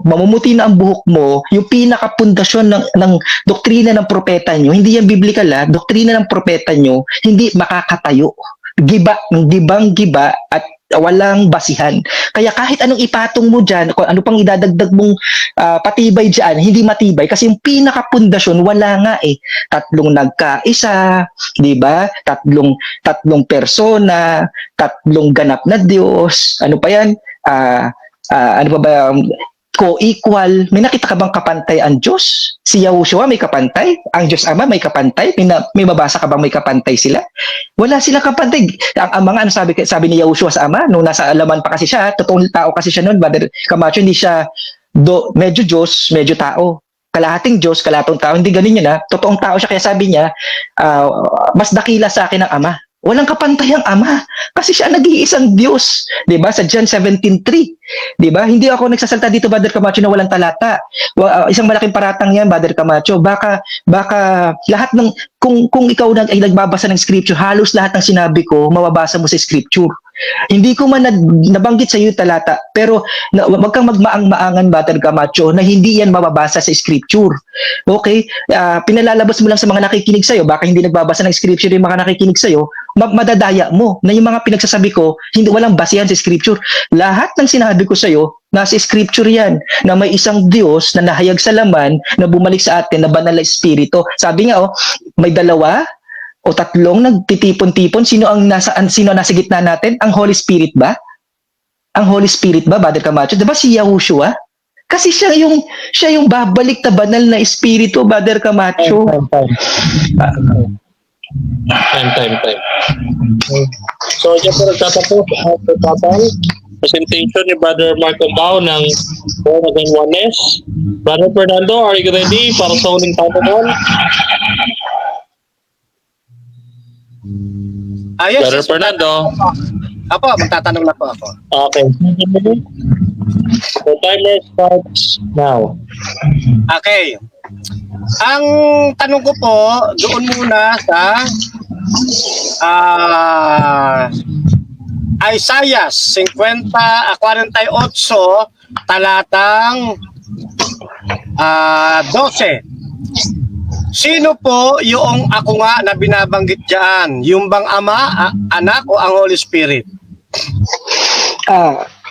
mamumuti na ang buhok mo, yung pinakapundasyon ng doktrina ng propeta nyo, hindi yan biblical doktrina ng propeta nyo, hindi makakatayo. Gibang-giba at walang basihan. Kaya kahit anong ipatong mo dyan, kung ano pang idadagdag mong patibay dyan, hindi matibay. Kasi yung pinakapundasyon, wala nga eh. 3 nagkaisa, di ba? Tatlong persona, 3 ganap na Diyos. Ano pa yan? Ano pa ba? Co-equal. May nakita ka bang kapantay ang Diyos? Si Yahushua may kapantay? Ang Diyos Ama may kapantay? May mabasa ka bang may kapantay sila? Wala sila kapantay. Ang mga sabi ni Yahushua sa Ama, nung nasa alaman pa kasi siya, totoong tao kasi siya noon, Brother Camacho, hindi siya medyo Diyos, medyo tao. Kalahating Diyos, kalahatong tao. Hindi ganun yun Totoong tao siya, kaya sabi niya, mas dakila sa akin ang Ama. Walang kapantay ang Ama kasi siya nag-iisang Diyos, 'di ba? Sa John 17:3, 'di ba? Hindi ako nagsasalta dito, Brother Camacho, na walang talata. Isang malaking paratang 'yan, Brother Camacho. Baka lahat ng kung ikaw ay nagbabasa ng scripture, halos lahat ng sinabi ko mababasa mo sa scripture. Hindi ko man nabanggit sa iyo talata, pero wag kang magmaang-maangan, Brother Camacho, na hindi yan mababasa sa scripture. Okay? Pinalalabas mo lang sa mga nakikinig sa iyo, baka hindi nagbabasa ng scripture yung mga nakikinig sa iyo, madadaya mo na yung mga pinagsasabi ko, walang basehan sa scripture. Lahat ng sinabi ko sa iyo, nasa scripture yan, na may isang Diyos na nahayag sa laman, na bumalik sa atin, na banal na espiritu. Sabi nga, may 2 o 3 nagtitipon-tipon, sino nasa gitna natin? Ang Holy Spirit ba? Ang Holy Spirit ba, Brother Camacho? Diba si Yahushua? Kasi siya yung babalik na banal na espiritu, Brother Camacho. Time. So, dyan po nagtatapos ang presentation ni Brother Marco Bao ng Born Again Oneness. Brother Fernando, are you ready para sa uling tanungan? Yes, Brother Fernando. Apo, magtatanong na po ako. Okay. The timer starts now. Okay. Ang tanong ko po, doon muna sa Isaiah 48, talatang 12. Sino po yung ako nga na binabanggit dyan? Yung bang Ama, Anak, o ang Holy Spirit?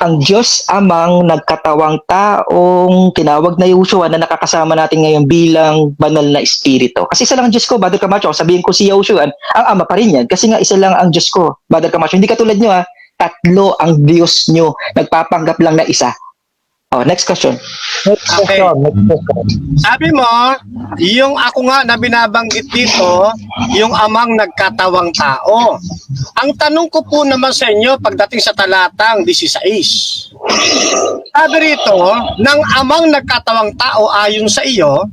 Ang Diyos Amang nagkatawang taong tinawag na Yahushua na nakakasama natin ngayon bilang banal na espiritu. Kasi isa lang ang Diyos ko, Brother Camacho. Sabihin ko si Yahushua, ang Ama pa rin yan. Kasi nga isa lang ang Diyos ko, Brother Camacho. Hindi katulad nyo 3 ang Diyos nyo. Nagpapanggap lang na isa. Next question. Okay. Sabi mo, yung ako nga na binabanggit dito, yung Amang nagkatawang tao. Ang tanong ko po naman sa inyo pagdating sa talatang 16. Sabi rito, nang Amang nagkatawang tao ayon sa iyo,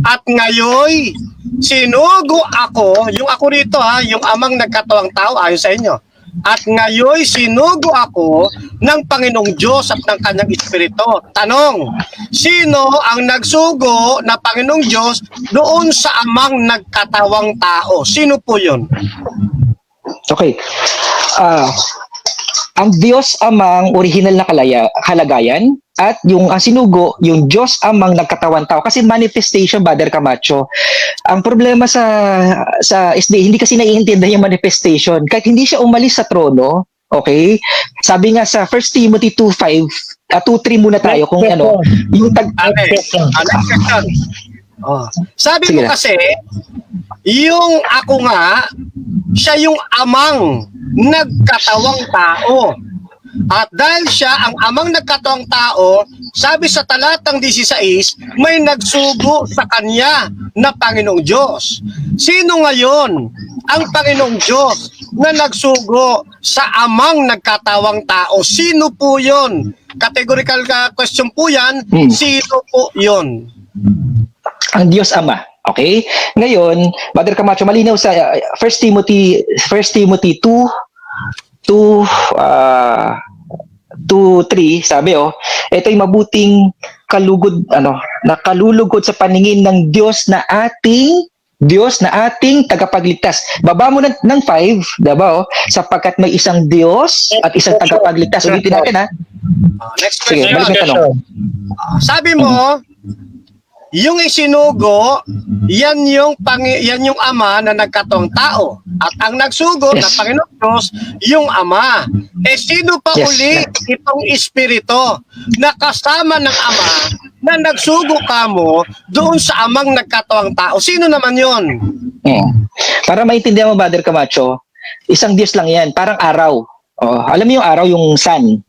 at ngayoy sinugo ako, yung ako rito yung Amang nagkatawang tao ayon sa inyo. At ngayoy sinugo ako ng Panginoong Diyos at ng kanyang Espiritu. Tanong, sino ang nagsugo na Panginoong Diyos doon sa Amang nagkatawang tao? Sino po yun? Okay. Ang Diyos Amang original na kalagayan at yung sinugo, yung Diyos amang nagkatawan tao. Kasi manifestation, Brother Camacho. Ang problema sa SD, hindi kasi naiintindihan yung manifestation. Kahit hindi siya umalis sa trono, okay? Sabi nga sa 1 Timothy 2:5, 2:3 muna tayo kung ano, yung Next question. Oh. Sabi Sige mo na. kasi, yung ako nga, siya yung amang nagkatawang tao. At dahil siya ang amang nagkatawang tao, sabi sa talatang 16, may nagsugo sa kanya na Panginoong Diyos. Sino ngayon ang Panginoong Diyos na nagsugo sa amang nagkatawang tao? Sino po yon? Categorical question po yan. Sino po yon? ang Diyos Ama. Okay? Ngayon, Brother Camacho, malinaw sa 1 Timothy 2:3, sabi ito'y mabuting nakalulugod sa paningin ng Diyos na ating tagapagligtas. Baba mo ng 5, diba? Sapagkat may isang Diyos at isang tagapagligtas. Ulitin natin, ha? Next Sige, question. balik na tanong. Sabi mo, yung isinugo, yan yung ama na nagkatawang tao. At ang nagsugo Yes. na Panginoong Diyos, yung ama. Sino pa Yes. uli itong espiritu na kasama ng ama na nagsugo kamo doon sa amang nagkatawang tao? Sino naman yon? Para maintindihan mo, Brother Camacho, isang Diyos lang yan, parang araw. Alam mo yung araw, yung sun.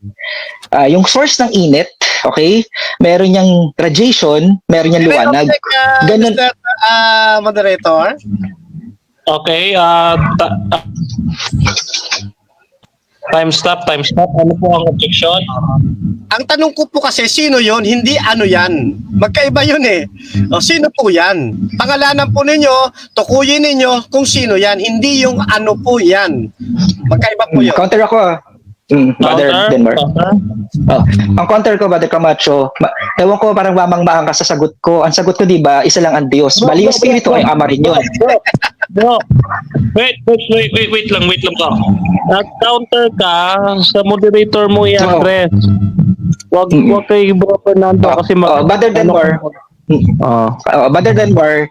Yung source ng init, okay? Meron niyang radiation, meron niyang liwanag. Ganun. Mr. Moderator? Okay, time stop. Ano po ang objection? Ang tanong ko po kasi, sino yon? Hindi ano yan. Magkaiba yun eh. Sino po yan? Pangalanan po ninyo, tukuyin ninyo kung sino yan. Hindi yung ano po yan. Magkaiba po yun. Counter ako, Brother Denver. Counter? Ang counter ko, Brother Camacho, ewan ko, parang mamang-maang ka sa sagot ko. Ang sagot ko, di ba, isa lang ang Diyos. Bali yung Espiritu ay Ama rin yun. Bro, wait lang ka. Nag-counter ka sa moderator mo i-address. Wag kay Bro Fernando kasi Brother Denver, Brother Denver,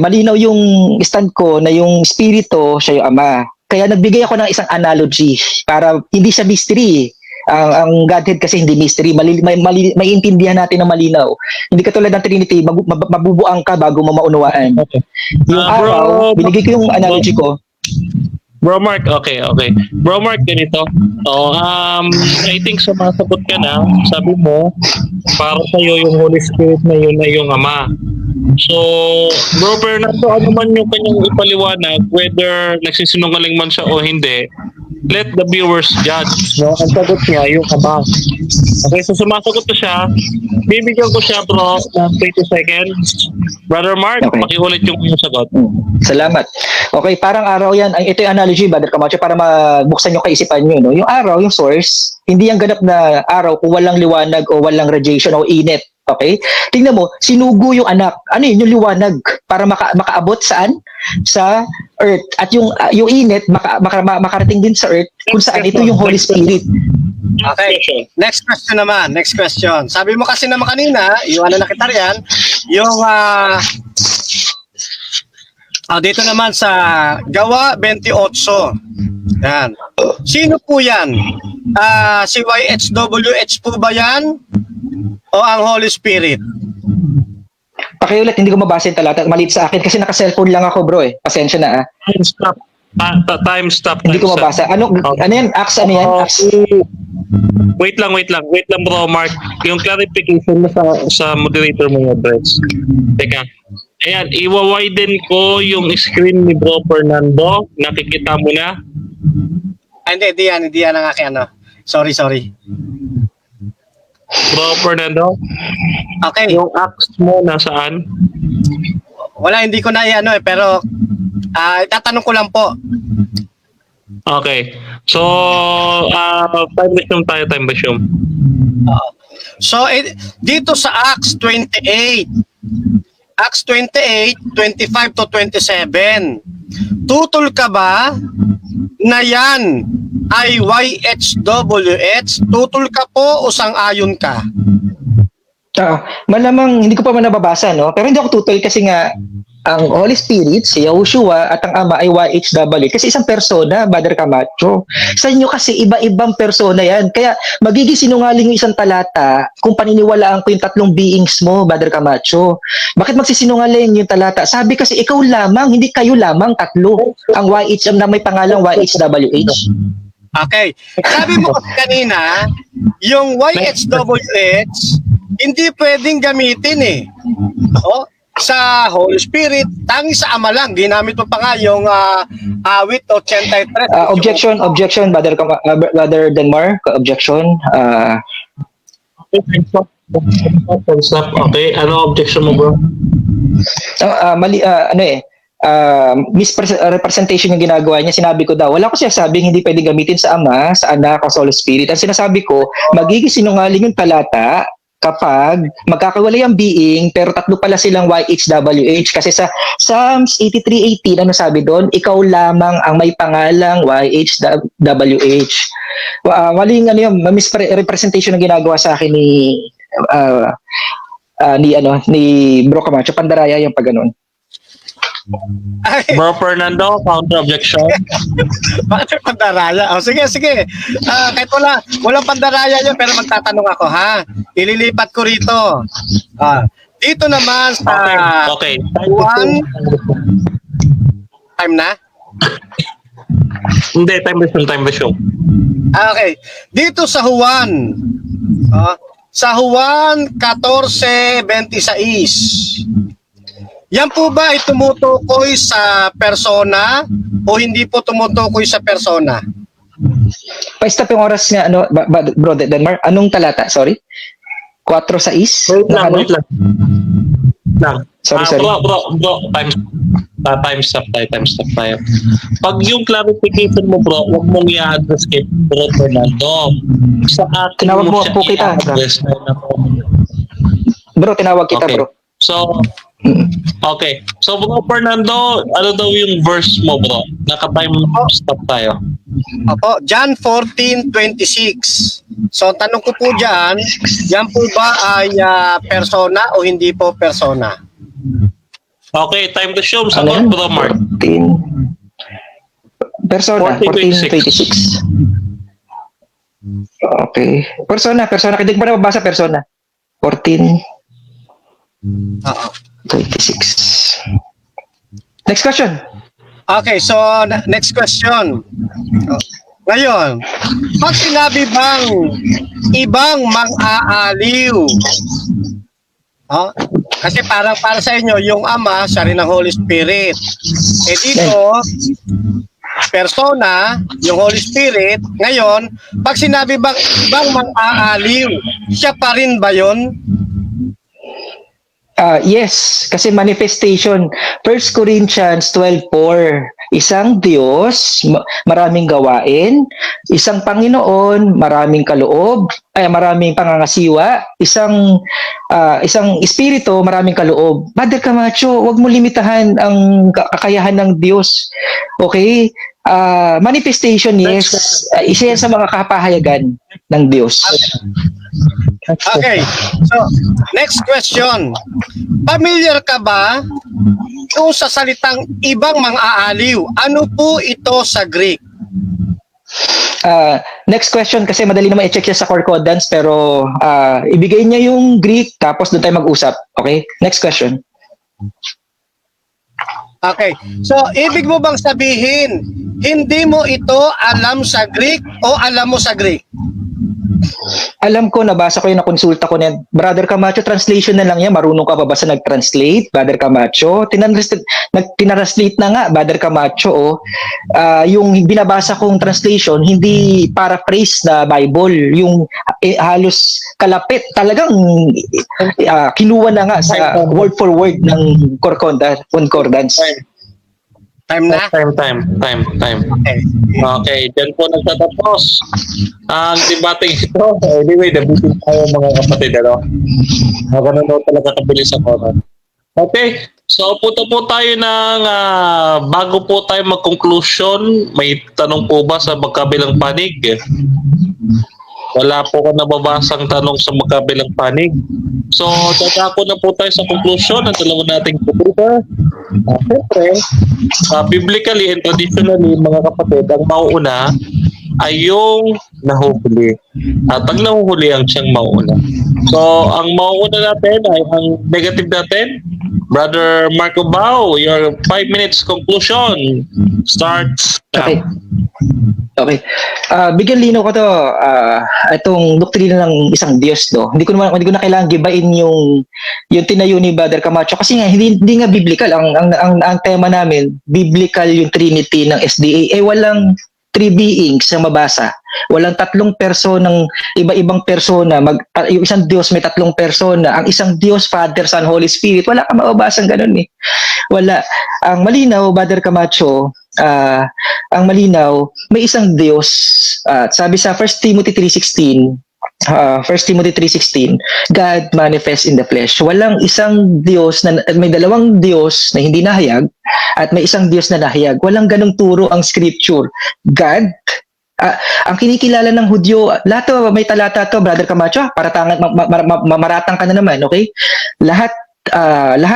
malinaw yung stand ko na yung Espiritu, siya yung Ama. Kaya nagbigay ako ng isang analogy para hindi siya mystery. Ang Godhead kasi hindi mystery. Maiintindihan natin ng malinaw. Hindi katulad ng Trinity, mabubuang ka bago mo maunawaan. Okay. Yung araw, binigay ko yung analogy ko. Bro Mark, okay. Bro Mark, ganito. I think sumasagot ka na. Sabi mo, para sa'yo yung Holy Spirit na yun na yung Ama. So, Bro Fernando, ano man yung kanyang ipaliwanag, whether nagsisinungaling man siya o hindi, let the viewers judge. No? Ang sagot niya, yung Ama. Okay, so sumasagot na siya. Bibigyan ko siya, bro, ng 20 seconds. Brother Mark, Okay. pakiulit yung sagot. Salamat. Okay, parang araw yan. Ito yung analogy, Brother Camacho, para mabuksan yung kaisipan nyo. No? Yung araw, yung source, hindi yung ganap na araw kung walang liwanag o walang radiation o init. Okay? Tingnan mo, sinugo yung anak. Ano yun? Yung liwanag. Para makaabot saan? Sa earth. At yung init, makarating din sa earth kung saan ito yung Holy Spirit. Okay. Next question naman. Next question. Sabi mo kasi naman kanina, yung ano nakita riyan, yung dito naman sa Gawa 28. Yan. Sino po yan? Si YHWH po ba yan? O ang Holy Spirit? Pakiulit, hindi ko mabasa yung talata. Maliit sa akin kasi naka-cellphone lang ako, bro. Pasensya na. Time stop. Time stop. Hindi ko mabasa. Ano yan? Acts, ano yan? Acts. Wait lang, bro, Mark. Yung clarification mo sa moderator mo yung address. Teka. Ayan, iwa-widen ko yung screen ni Bro Fernando. Nakikita mo na? Hindi yan ang aking ano. Sorry. Bro Fernando, Okay. yung acts mo nasaan? Wala, hindi ko na ano pero itatanong ko lang po. Okay. So, time resume. So, dito sa Acts 28, 25 to 27, tutol ka ba na yan ay YHWH, tutol ka po o sang-ayon ka? Malamang hindi ko pa man nababasa, no? Pero hindi ako tutol kasi nga ang Holy Spirit, si Yahushua at ang Ama ay YHWH kasi isang persona, Brother Camacho. Sa inyo kasi iba-ibang persona yan. Kaya magiging sinungaling yung isang talata kung paniniwalaan ko yung tatlong beings mo, Brother Camacho. Bakit magsisinungaling yung talata? Sabi kasi ikaw lamang, hindi kayo lamang tatlo. Ang YH na may pangalang YHWH. Okay. Sabi mo kasi kanina, yung YHWH, hindi pwedeng gamitin eh. O, sa Holy Spirit, tangi sa Ama lang. Ginamit mo pa nga yung awit 83. Objection, Brother Denmar. Objection. Okay, ano objection mo, bro? Mali, misrepresentation yung ginagawa niya. Sinabi ko daw, wala ko siya sabing hindi pwedeng gamitin sa Ama, sa Anak, o sa Holy Spirit. Ang sinasabi ko, magiging sinungaling yung talata kapag magkakawalay ang being pero tatlo pala silang YHWH kasi sa Psalms 83:18 ano sabi doon, ikaw lamang ang may pangalang YHWH. Maling ano yun, misrepresentation ang ginagawa sa akin ni Bro Camacho. Pandaraya yung pag ganun. Bro Fernando, counter objection. Bakit pandaraya? O, sige. Kahit walang pandaraya yun, pero magtatanong ako, ha? Ililipat ko rito. Dito naman sa Okay. Juan. Time na? Hindi, time resume. Okay. Dito sa Juan. Sa Juan 14:26. Yan po ba ay tumutukoy sa persona o hindi po tumutukoy sa persona? Pa-stop yung oras nga, Bro Denmar. Anong talata? Sorry? 4:6? Wait lang. Sorry. Bro, time stop tayo. Pag yung clarification mo, bro, huwag mong i-address kay Bro Fernando. Sa akin Tinawag mo siya po kita. i-address na Bro, tinawag kita, okay. bro. Okay. So, Bro Fernando, ano daw yung verse mo, bro? Naka-time stop tayo. Opo, John 14:26. So, tanong ko po dyan, yan po ba ay persona o hindi po persona? Okay, time to show. Ano Sagot, yan? Bro Mark. Persona, 14:26. Okay. Persona. Hindi ko pa nababasa persona. 14:26. Next question. Okay, so next question. Ngayon, pag sinabi bang ibang mang-aaliw, kasi para sa inyo, yung Ama, siya rin ang Holy Spirit. Eh dito, persona, yung Holy Spirit, ngayon, pag sinabi bang ibang mang-aaliw, siya pa rin ba yun? Yes, kasi manifestation. 1 Corinthians 12:4. Isang Diyos, maraming gawain. Isang Panginoon, maraming kaloob, maraming pangangasiwa. Isang Espiritu, maraming kaloob. Brother Camacho, wag mo limitahan ang kakayahan ng Diyos. Okay? Manifestation, yes. Isa yan sa mga kapahayagan ng Diyos. Okay. So, next question. Familiar ka ba kung sa salitang ibang mang-aaliw? Ano po ito sa Greek? Next question kasi madali naman i-check siya sa concordance pero ibigay niya yung Greek tapos doon tayo mag-usap. Okay? Next question. Okay. So, ibig mo bang sabihin, hindi mo ito alam sa Greek o alam mo sa Greek? Alam ko, nabasa ko yung nakonsulta ko na Brother Camacho, translation na lang yan. Marunong ka pa ba sa nag-translate, Brother Camacho? Tinranslate na nga, Brother Camacho. Yung binabasa kong translation, hindi paraphrase na Bible. Yung halos kalapit. Talagang kinuha na nga sa word for word ng concordance. Time na? Time. Okay. Okay, dyan po nagtatapos ang debating ito. Anyway, nabitin tayo mga kapatid, ano? Magano'n daw talaga kabilis ako. Okay, So punta po tayo ng bago po tayo mag-conclusion, may tanong po ba sa magkabilang panig? Wala po ko nababasang tanong sa magkabilang panig. So, tatako na po tayo sa conclusion ng dalawa nating pupunta. Siyempre, biblically and traditionally, mga kapatid, ang mauuna ay yung nahuhuli. At pag nahuhuli ang siyang mauuna. So, ang mauuna natin ay ang negative natin. Brother Marco Bao, your 5 minutes conclusion starts now. Okay. Okay. Bigyan linaw ko to, itong doktrina ng isang Diyos, no. Hindi ko na kailangan gibain yung tinayo ni Brother Camacho kasi nga hindi nga biblical ang tema namin, biblical yung Trinity ng SDA. Walang three beings na mabasa. Walang tatlong personang iba-ibang persona, yung isang Diyos may tatlong persona, ang isang Diyos, Father, Son, Holy Spirit, wala kang mababasang ganun eh. Wala. Ang malinaw, Brother Camacho, ang malinaw, may isang Diyos. Sabi sa 1 Timothy 3:16, 1 Timothy 3:16, God manifests in the flesh. Walang isang Diyos may dalawang Diyos na hindi nahayag at may isang Diyos na nahayag. Walang ganung turo ang scripture. God, ang kinikilala ng Hudyo, lahat to, may talata to, Brother Camacho, para maratang ka na naman, okay? Lahat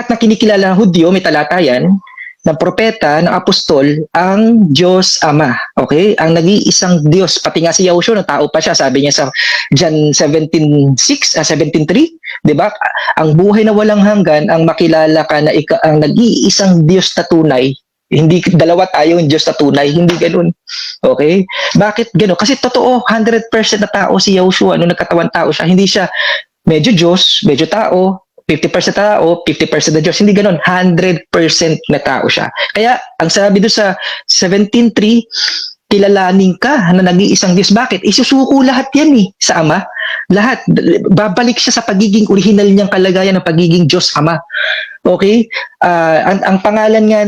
na kinikilala ng Hudyo, may talata yan, ng propeta, ng apostol, ang Diyos Ama. Okay? Ang nag-iisang Diyos. Pati nga si Yahushua, ng tao pa siya. Sabi niya sa John 17:3, di ba? Ang buhay na walang hanggan, ang makilala ka na ang nag-iisang Diyos na tunay. Hindi dalawa tayo yung Diyos na tunay. Hindi ganun. Okay? Bakit ganun? Kasi totoo, 100% na tao si Yahushua. Nung nagkatawan tao siya, hindi siya medyo Diyos, medyo tao, 50% tao, 50% na Diyos. Hindi ganun. 100% na tao siya. Kaya, ang sabi doon sa 17:3, kilalanin ka na nag-iisang Diyos. Bakit? Isusuko lahat yan eh, sa Ama. Lahat. Babalik siya sa pagiging original niyang kalagayan ng pagiging Diyos Ama. Okay? Ang pangalan nga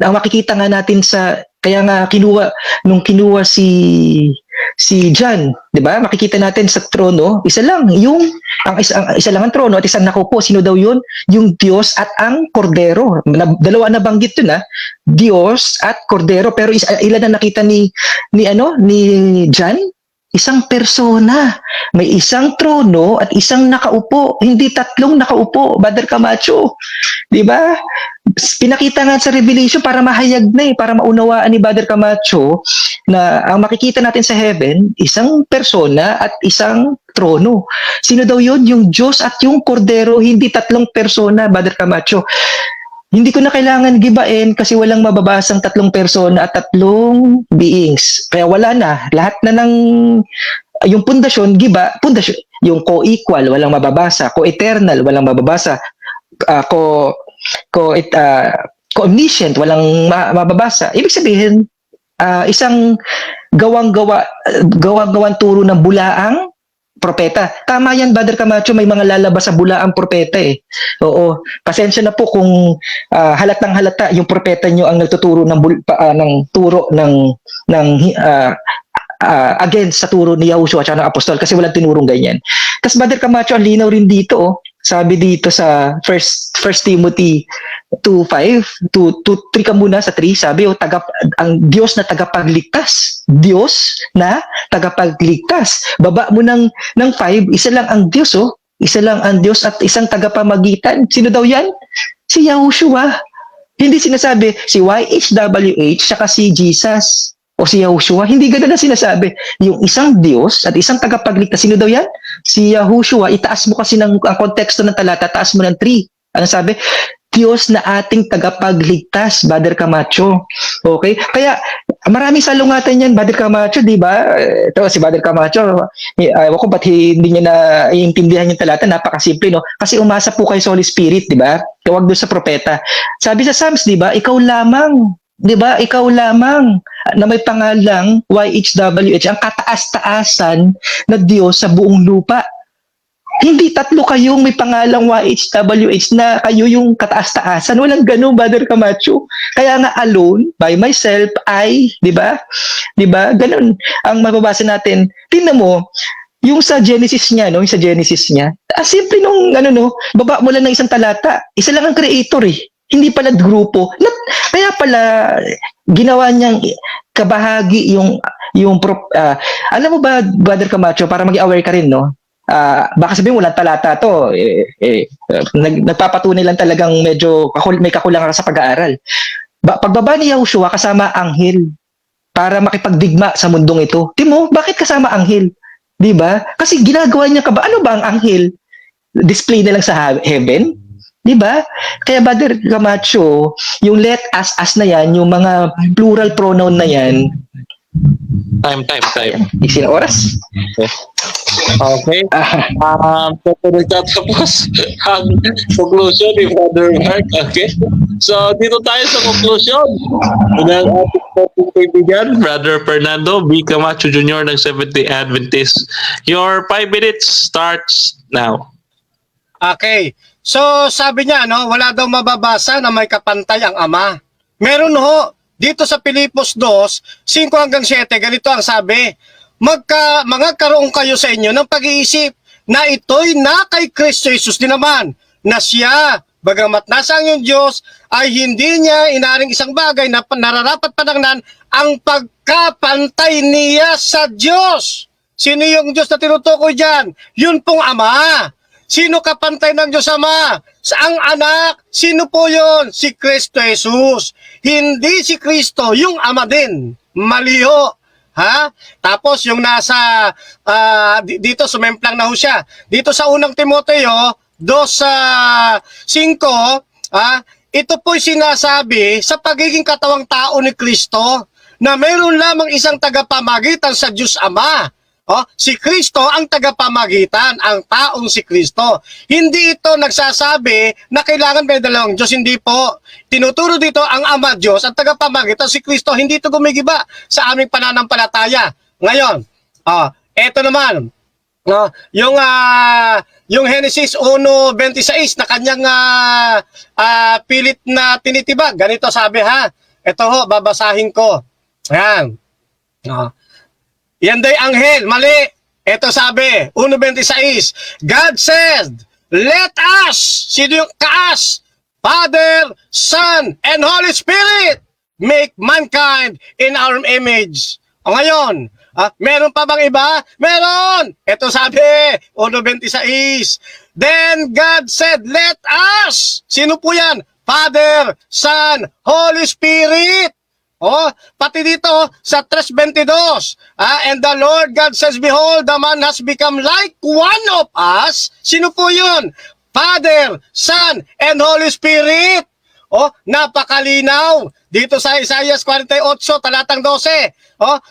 ang makikita nga natin sa, kaya nga kinuha si John, 'di ba? Makikita natin sa trono, isa lang ang trono at isang nakaupo. Sino daw 'yun? Yung Diyos at ang Kordero. Dalawa na banggit 'yun, Diyos at Kordero, pero ilan na nakita ni John? Isang persona. May isang trono at isang nakaupo. Hindi tatlong nakaupo, Brother Camacho. 'Di ba? Pinakita nga sa Revelation para mahayag na para maunawaan ni Brother Camacho na ang makikita natin sa heaven, isang persona at isang trono. Sino daw yun? Yung Diyos at yung Kordero, hindi tatlong persona, Brother Camacho. Hindi ko na kailangan gibain kasi walang mababasang tatlong persona at tatlong beings. Kaya wala na. Lahat na ng yung pundasyon, pundasyon, yung co-equal, walang mababasa. Co-eternal, walang mababasa. Co-omniscient, walang mababasa. Ibig sabihin, isang gawang turo ng bulaang propeta. Tama yan, Brother Camacho, may mga lalabas sa bulaang propeta eh. Oo, pasensya na po kung halatang halata yung propeta nyo ang nagtuturo ng turo against sa turo ni Yahushua at ng apostol kasi walang tinurong ganyan. Tapos Brother Camacho, ang linaw rin dito, sabi dito sa 1 Timothy 2:5, 3 ka muna sa 3, sabi ang Diyos na tagapagligtas. Diyos na tagapagligtas. Baba mo ng 5, isa lang ang Diyos Isa lang ang Diyos at isang tagapamagitan. Sino daw yan? Si Yahushua. Hindi sinasabi si YHWH saka si Jesus o si Yahushua. Hindi ganun na sinasabi. Yung isang Diyos at isang tagapagligtas. Sino daw yan? Si Yahushua. Itaas mo kasi ang konteksto ng talata. Taas mo ng 3. Ano sabi? Diyos na ating tagapagligtas, Brother Camacho. Okay? Kaya maraming salungatan yan, Brother Camacho, di ba? Ito, si Brother Camacho, ewan ko ba't hindi niya na iintindihan yung talata, napakasimple, no? Kasi umasa po kayo sa Holy Spirit, di ba? Tawag doon sa propeta. Sabi sa Psalms, di ba? Ikaw lamang, di ba? Ikaw lamang na may pangalang YHWH, ang kataas-taasan na Diyos sa buong lupa. Hindi tatlo kayong may pangalang YHWH na kayo yung kataas-taasan. Walang ganun, Brother Camacho. Kaya nga alone, by myself, di ba? Di ba? Ganun ang mababasa natin. Tingnan mo, yung sa Genesis niya, no? Yung sa Genesis niya, Simple nung ano no, baba mo lang ng isang talata. Isa lang ang creator eh. Hindi pala grupo. Kaya pala ginawa niyang kabahagi alam mo ba, Brother Camacho, para maging aware ka rin, no? Baka sabihin mo lang talata to, nagpapatunay lang talagang medyo may kakulangan sa pag-aaral. Pagbaba ni Yahushua kasama anghel para makipagdigma sa mundong ito. Timo, bakit kasama anghel? 'Di ba? Kasi ginagawa niya ano ba ang anghel? Display na lang sa heaven? 'Di ba? Kaya Brother Camacho, yung let us na yan, yung mga plural pronoun na yan, Time. isin oras. Okay. So, nagtatapos ang conclusion ni Brother Mark. Okay. So, dito tayo sa conclusion ng ating kaibigan, Brother Fernando B. Camacho Jr. ng Seventh-day Adventist. Your 5 minutes starts now. Okay. So sabi niya, no, wala daw mababasa na may kapantay ang Ama. Meron ho. Dito sa Pilipos 2, 5 hanggang 7, ganito ang sabi, magkaroon kayo sa inyo ng pag-iisip na ito'y na kay Kristo Jesus din naman, na siya, bagamat nasa ang iyong Diyos, ay hindi niya inaring isang bagay na nararapat panangnan ang pagkapantay niya sa Diyos. Sino yung Diyos na tinutukoy dyan? Yun pong Ama. Sino kapantay ng Diyos Ama? Ang anak, sino po yun? Si Kristo Jesus. Hindi si Kristo, yung Ama din. Maliho. Ha? Tapos yung nasa, dito sumemplang na ho siya. Dito sa unang Timoteo, 2:5, ito po'y sinasabi sa pagiging katawang tao ni Kristo na mayroon lamang isang tagapamagitan sa Diyos Ama. Si Kristo ang tagapamagitan, ang taong si Kristo. Hindi ito nagsasabi na kailangan may dalawang Diyos, hindi po. Tinuturo dito ang Ama Diyos, ang tagapamagitan si Kristo. Hindi ito gumigiba sa aming pananampalataya. Ngayon, eto naman, yung Genesis 1:26 na kanyang pilit na tinitibag. Ganito sabi ha. Ito ho, babasahin ko. Ayan. Yan day anghel, mali. Ito sabi, 1:26, God said, let us, sino yung kaas? Father, Son, and Holy Spirit, make mankind in our image. O ngayon, meron pa bang iba? Meron! Ito sabi, 1:26, then God said, let us. Sino po yan? Father, Son, Holy Spirit. Pati dito sa 3:22, and the Lord God says, behold, the man has become like one of us. Sino po yun? Father, Son, and Holy Spirit. Napakalinaw. Dito sa Isaiah 48, talatang 12.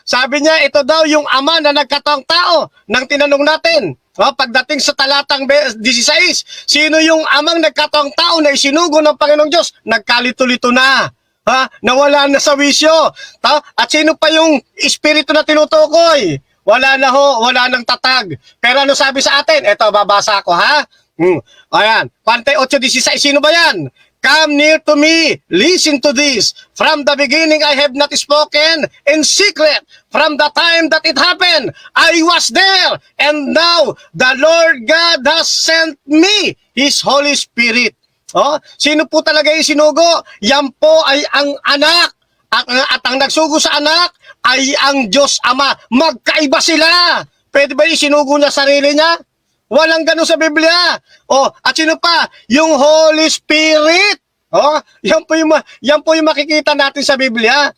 Sabi niya, ito daw yung Ama na nagkataong tao nang tinanong natin. Pagdating sa talatang 16, sino yung Amang nagkataong tao na isinugo ng Panginoong Diyos? Nagkalito-lito na. Nawala na sa wisyo. At sino pa yung espiritu na tinutukoy? Wala na ho, wala nang tatag. Pero ano sabi sa atin? Ito, babasa ko ha. Ayan, 48:16, sino ba yan? Come near to me, listen to this. From the beginning I have not spoken in secret. From the time that it happened, I was there. And now the Lord God has sent me His Holy Spirit. Sino po talaga yung sinugo? Yan po ay ang anak. At ang nagsugo sa anak ay ang Diyos Ama. Magkaiba sila. Pwede ba yung sinugo niya sarili niya? Walang ganun sa Biblia. At sino pa? Yung Holy Spirit. Yan po yung makikita natin sa Biblia.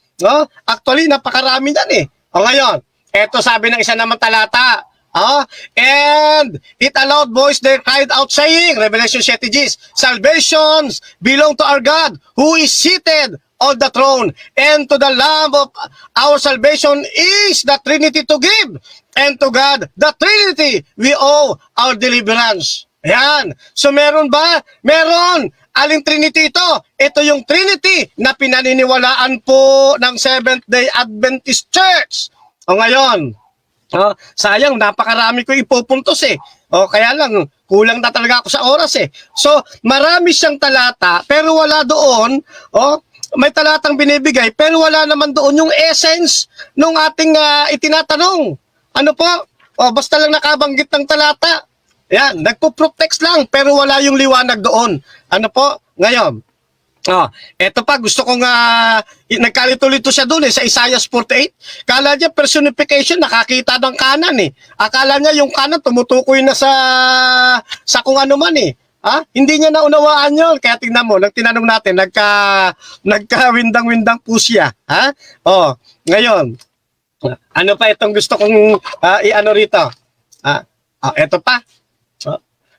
Actually, napakarami yan eh. Ngayon, eto sabi ng isa naman talata. And it allowed voice there cried out saying, Revelation 7:10, salvations belong to our God who is seated on the throne, and to the Lamb of our salvation is the Trinity to give, and to God the Trinity we owe our deliverance. Ayan. So meron ba? Meron. Aling Trinity ito? Ito yung Trinity na pinaniniwalaan po ng Seventh-day Adventist Church. Ngayon, sayang, napakarami ko ipupuntos eh. Kaya lang, kulang na talaga ako sa oras eh. So, marami siyang talata, pero wala doon, may talatang binibigay, pero wala naman doon yung essence nung ating itinatanong. Ano po? Basta lang nakabanggit ng talata. Yan, nagpo-protect lang pero wala yung liwanag doon. Ano po? Ngayon, eto pa, gusto kong nagkalito-lito siya doon sa Isaiah 48. Kala niya personification, nakakita ng kanan eh. Akala niya yung kanan tumutukoy na sa kung ano man eh. Hindi niya naunawaan yun. Kaya tingnan mo, nang tinanong natin, nagka-windang-windang po siya. Ngayon, ano pa itong gusto kong i-ano rito? Eto pa.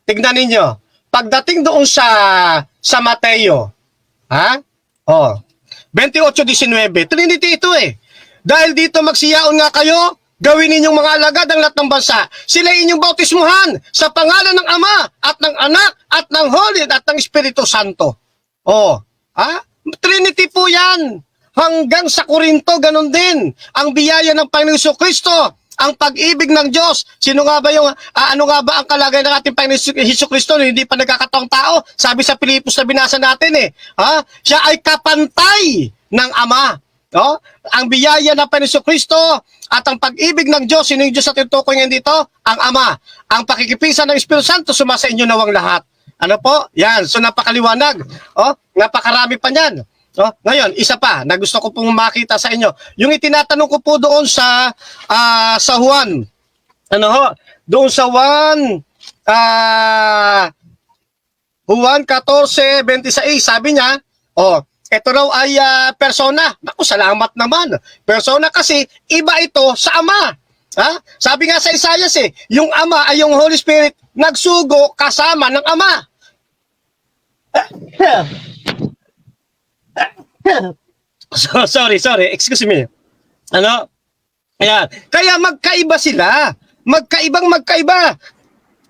Tignan ninyo. Pagdating doon sa Mateo, 28:19, Trinity ito eh. Dahil dito magsiyaon nga kayo, gawin ninyong mga alagad ang lahat ng bansa. Sila inyong bautismuhan sa pangalan ng Ama at ng Anak at ng Holy at ng Espiritu Santo. Trinity po yan. Hanggang sa Korinto, ganun din. Ang biyaya ng Panginoong Jesucristo, ang pag-ibig ng Diyos. Sino nga ba yung, ano nga ba ang kalagay ng ating Panginoong Jesucristo? Hindi pa nagkakataong tao. Sabi sa Pilipos na binasa natin eh. Siya ay kapantay ng Ama. Ang biyaya ng Panginoong Jesucristo at ang pag-ibig ng Diyos, sino yung Diyos at tutukoy ngayon dito? Ang Ama. Ang pakikipisan ng Espiritu Santo, sumasa inyo nawang lahat. Ano po? Yan. So napakaliwanag. Napakarami pa niyan. Ngayon, isa pa na gusto ko pong makita sa inyo. Yung itinatanong ko po doon sa Juan. Doon sa Juan 14:26, sabi niya, ito raw ay persona. Naku, salamat naman. Persona kasi iba ito sa Ama. Sabi nga sa Isaiah yung Ama ay yung Holy Spirit nagsugo kasama ng Ama. Sorry, excuse me. Ayan. Kaya magkaiba sila. Magkaiba.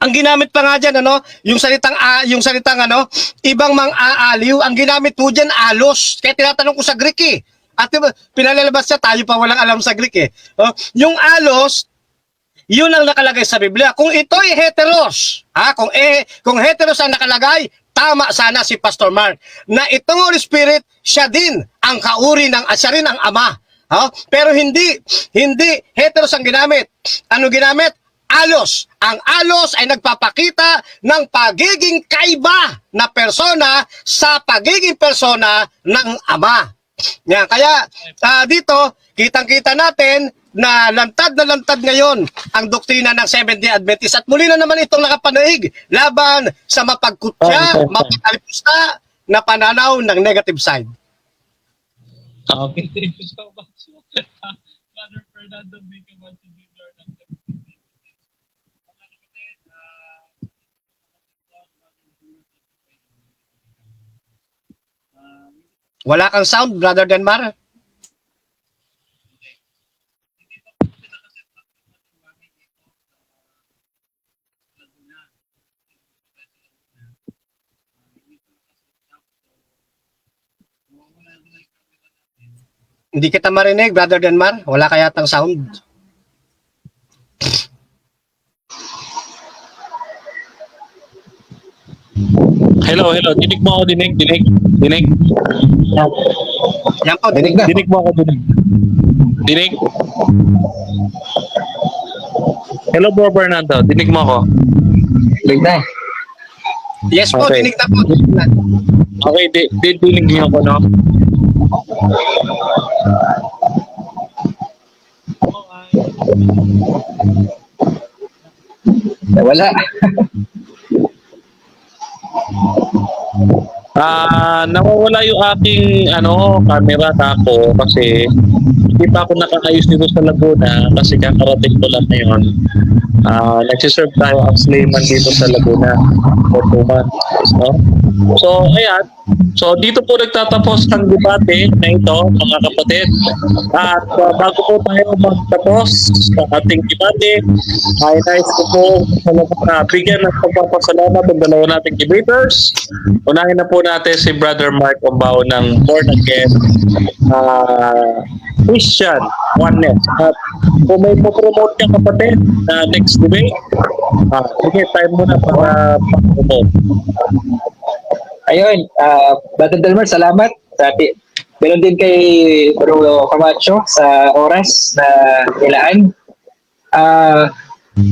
Ang ginamit pa nga diyan yung salitang ibang mang-aaliw, ang ginamit po diyan alos. Kaya tinatanong ko sa Greek eh. At pinalalabas siya, tayo pa walang alam sa Greek eh. Yung alos, yun ang nakalagay sa Biblia. Kung ito'y heteros, kung heteros ang nakalagay, tama sana si Pastor Mark na itong Holy Spirit, siya din ang kauri siya rin ang Ama. Pero hindi heteros ang ginamit. Ano ginamit? Alos. Ang alos ay nagpapakita ng pagiging kaiba na persona sa pagiging persona ng Ama. Yan. Kaya dito, kitang-kita natin na lantad ngayon ang doktrina ng Seventh-day Adventist at muli na naman itong nakapanaig laban sa mapagkutya, mapagalipusta na pananaw ng negative side. Okay, thank you so much. Father Fernando, may you want to give your Wala kang sound, Brother Denmar? Hindi kita marinig, Brother Denmar. Wala ka yatang sound. Hello. Dinig mo ako, dinig. Yan po, Dinig na. Dinig mo ako, dinig. Hello, Bro Fernando. Dinig mo ako. Dinig na. Yes po, Okay. dinig na po. Okay, dinig niyo ako, no? Wala. Nawawala yung aking camera ako kasi hindi pa ako nakakayos dito sa Laguna kasi kakarating ko lang ngayon. Nagsiserve tayo as layman dito sa Laguna for 2 months. No? So, ayan. So, dito po nagtatapos ang debate na ito, mga kapatid. At bago po tayo magtapos sa ating debate, ay nais ko po bigyan ng pagpapasalamat ang dalawa nating debaters. Unahin na po natin si Brother Mark Ombao ng Born Again Christian Oneness. At kung may po-promote ka kapatid na next debate, sige, time mo na para promote. Ayun, Brother Delmer, salamat. Meron din kay Bro Camacho sa oras na nilaan.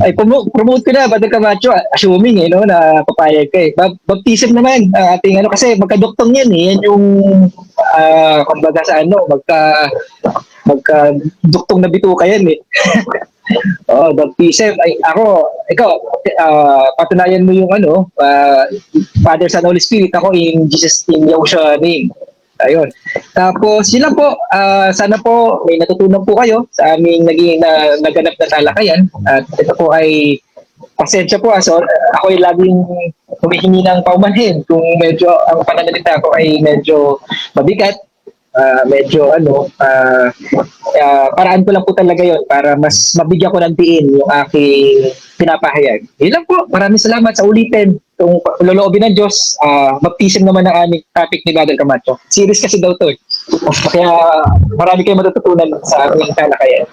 Ay, promote ko na, Brother Camacho, assuming, na papayag ka eh. Baptism naman, ating kasi magkadoktong yan eh. Yan yung, kumbaga sa magka-duktong na bituka yan eh. Oo, baptism. Ay, ikaw, patunayan mo yung Father, Son, Holy Spirit. Ako in Yahushua name. Ayun. Tapos, yun lang po. Sana po may natutunan po kayo sa aming naganap na talakayan. At ito po ay pasensya po. So, ako ay laging humihingi ng paumanhin kung medyo ang pananalita ko ay medyo mabigat. Paraan ko lang po talaga yon para mas mabigyan ko ng diin yung aking pinapahayag. Yun lang po. Maraming salamat sa ulitin. Kung loloobin ng Diyos, baptism naman ang aming topic ni Brother Camacho. Serious kasi daw to. Kaya marami kayong matututunan sa aming talakayan.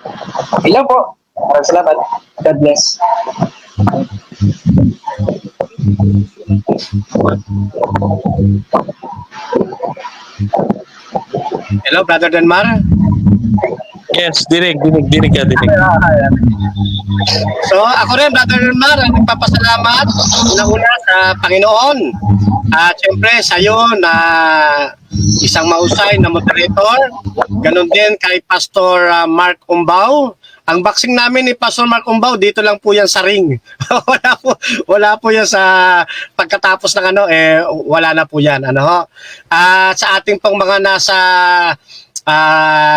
Yun lang po. Maraming salamat. God bless. Hello, Brother Denmar. Yes, dinig ka. So, ako rin, Brother Denmar, nagpapasalamat una sa Panginoon. At syempre, sa iyo na isang mahusay na moderator. Ganon din kay Pastor Mark Umbao. Ang boxing namin ni Pastor Mark Umbao, dito lang po yan sa ring. wala po yan sa pagkatapos ng wala na po yan. At sa ating pong mga nasa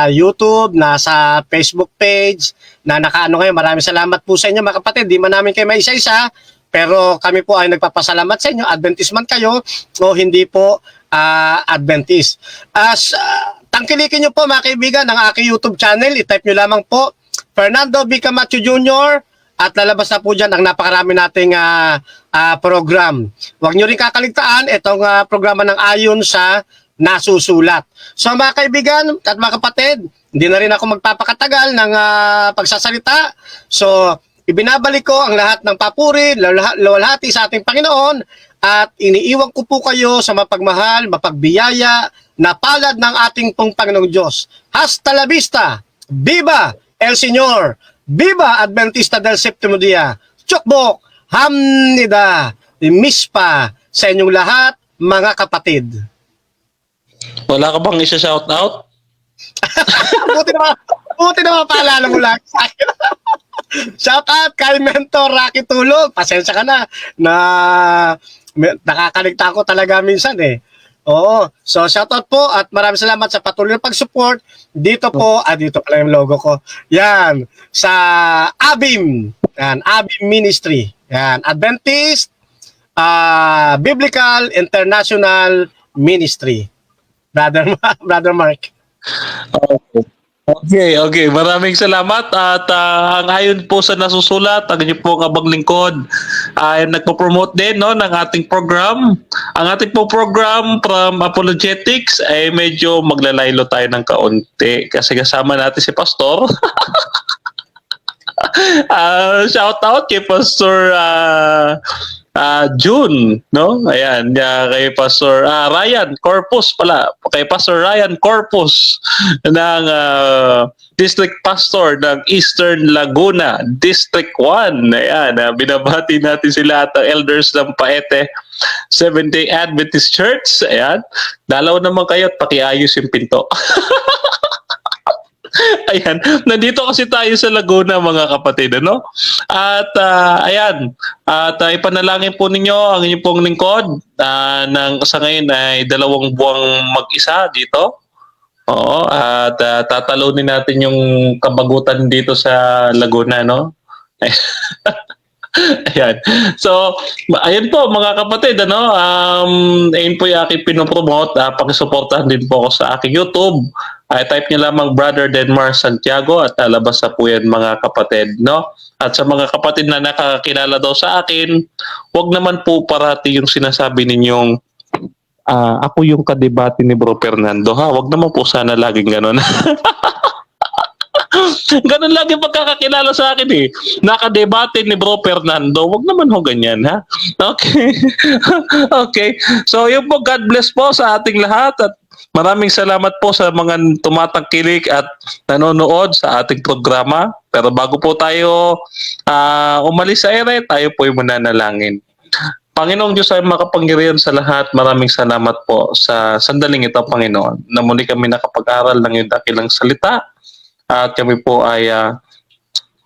YouTube, nasa Facebook page, na nakaano ngayon, maraming salamat po sa inyo mga kapatid. Di man namin kayo maisa-isa, pero kami po ay nagpapasalamat sa inyo. Adventist man kayo o hindi po Adventist. Tangkilikin nyo po mga kaibigan ng aking YouTube channel. I-type nyo lamang po Fernando B. Camacho Jr. at lalabas na po dyan ang napakarami nating program. Huwag nyo rin kakaligtaan itong programa ng Ayon sa Nasusulat. So mga kaibigan at mga kapatid, hindi na rin ako magpapakatagal ng pagsasalita. So ibinabalik ko ang lahat ng papuri, luwalhati sa ating Panginoon at iniiwan ko po kayo sa mapagmahal, mapagbiyaya na palad ng ating pong Panginoong Diyos. Hasta la vista! Viva El Señor! Viva Adventista del Séptimo Día! Chokbok! Hamnida! Mispa sa inyong lahat, mga kapatid. Wala ka bang isa-shout out? Buti naman paalala mo lang sa akin. Shout out kay Mentor Rocky Tulog. Pasensya ka na nakakaligta ko talaga minsan eh. Oo. So shout out po at maraming salamat sa patuloy na pag-support dito po. Dito pala yung logo ko. Yan. Sa ABIM. Yan. ABIM Ministry. Yan. Adventist Biblical International Ministry. Brother Mark. Okay. Maraming salamat at ang ayon po sa nasusulat, ang inyo po ang abang lingkod ay nagpo-promote din ng ating program. Ang ating po program from Apologetics ay medyo maglalaylo tayo ng kaunti kasi kasama natin si Pastor. Shout out kay Pastor June, no? Ayan, kay Pastor Ryan Corpus pala. Kay Pastor Ryan Corpus ng District Pastor ng Eastern Laguna, District 1. Ayan, binabati natin sila at ang elders ng Paete Seventh-day Adventist Church. Ayan, dalaw naman kayo at pakiayos yung pinto. Ayan, nandito kasi tayo sa Laguna mga kapatid, At ayan, at ipanalangin po ninyo ang inyong pong lingkod sa ngayon ay 2 buwang mag-isa dito. Oo, at tatalunin natin yung kabagutan dito sa Laguna, Ayan. So, ayun po mga kapatid, ayun po yung aking pinopromote. Pakisuportahan din po ako sa aking YouTube. Type niyo lamang Brother Denmar Santiago at lalabas na po yan mga kapatid, At sa mga kapatid na nakakakilala daw sa akin, wag naman po parati yung sinasabi ninyong ako yung kadebate ni Bro Fernando, ha? Wag naman po sana laging ganun. Ganun lagi pagkakakilala sa akin eh. Nakadebate ni Bro Fernando. Wag naman ho ganyan, ha? Okay. Okay. So yun po, God bless po sa ating lahat at maraming salamat po sa mga tumatangkilik at nanonood sa ating programa. Pero bago po tayo umalis sa ere, tayo po ay mananalangin. Panginoong Diyos ay makapangyarihan sa lahat. Maraming salamat po sa sandaling ito, Panginoon, na muli kami nakapag-aral ng iyong dakilang salita at kami po ay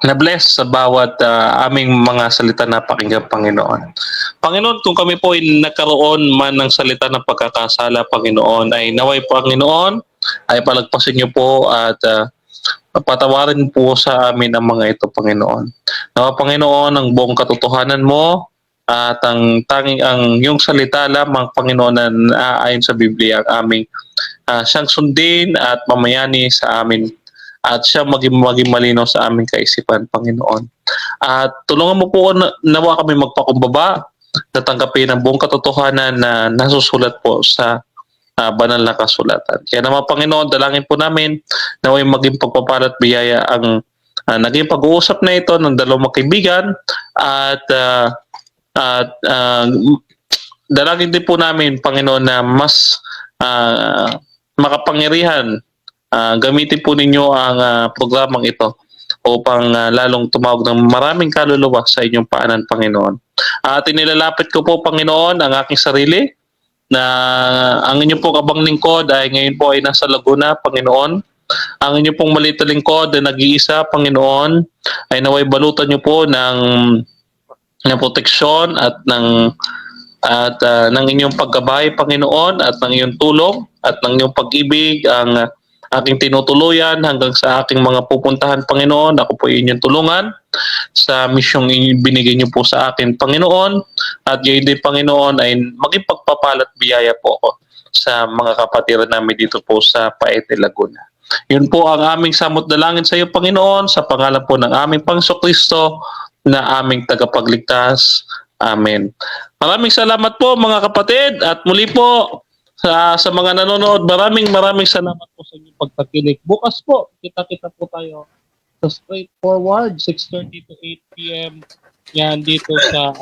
na-bless sa bawat aming mga salita na pakinggan, Panginoon. Panginoon, kung kami po ay nagkaroon man ng salita ng pagkakasala, Panginoon, ay naway, Panginoon, ay palagpasin niyo po at patawarin po sa amin ang mga ito, Panginoon. Nawa, Panginoon, ang buong katotohanan mo at ang tanging ang yung salita lamang, Panginoon, na ayon sa Biblia ang aming siyang sundin at mamayani sa amin at siya maging malinaw sa aming kaisipan, Panginoon. At tulungan mo po nawa kami magpakumbaba na tanggapin ang buong katotohanan na nasusulat po sa banal na kasulatan. Kaya naman, Panginoon, dalangin po namin na may maging pagpapalat biyaya ang naging pag-uusap na ito ng dalawang kaibigan at dalangin din po namin, Panginoon, na mas makapangyarihan. Gamitin po ninyo ang programang ito upang lalong tumawag ng maraming kaluluwa sa inyong paanan, Panginoon. At inilalapit ko po, Panginoon, ang aking sarili na ang inyong pong abang lingkod ay ngayon po ay nasa Laguna, Panginoon. Ang inyong pong maliit na lingkod na nag-iisa, Panginoon, ay naway balutan niyo po ng proteksyon at ng inyong paggabay, Panginoon, at ng iyong tulong at ng iyong pag-ibig ang aking tinutuluyan hanggang sa aking mga pupuntahan, Panginoon. Ako po inyong tulungan sa misyong binigay niyo po sa akin, Panginoon. At gayon din, Panginoon, ay maging pagpapalat biyaya po ako sa mga kapatiran namin dito po sa Paete, Laguna. Yun po ang aming samot dalangin sa iyo, Panginoon, sa pangalan po ng aming Panginoon na aming tagapagligtas. Amen. Maraming salamat po, mga kapatid, at muli po sa mga nanonood, maraming salamat po sa inyong pagtakilik. Bukas po, kita-kita po tayo sa Straightforward, 6:30 to 8 p.m. Yan dito sa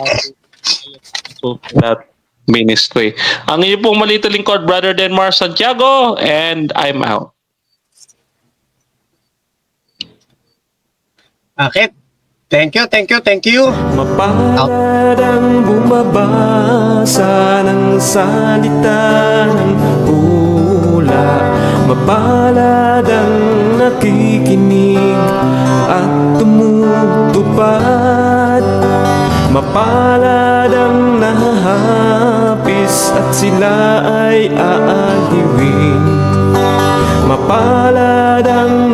ministry. Ang inyo pong maliit na lingkod, Brother Denmar Santiago, and I'm out. Okay. Thank you. Mapalad ang bumabasa ng salita ng pula. Mapalad ang nakikinig at tumutupad. Mapalad ang nahahapis at sila ay aaliwin. Mapalad ang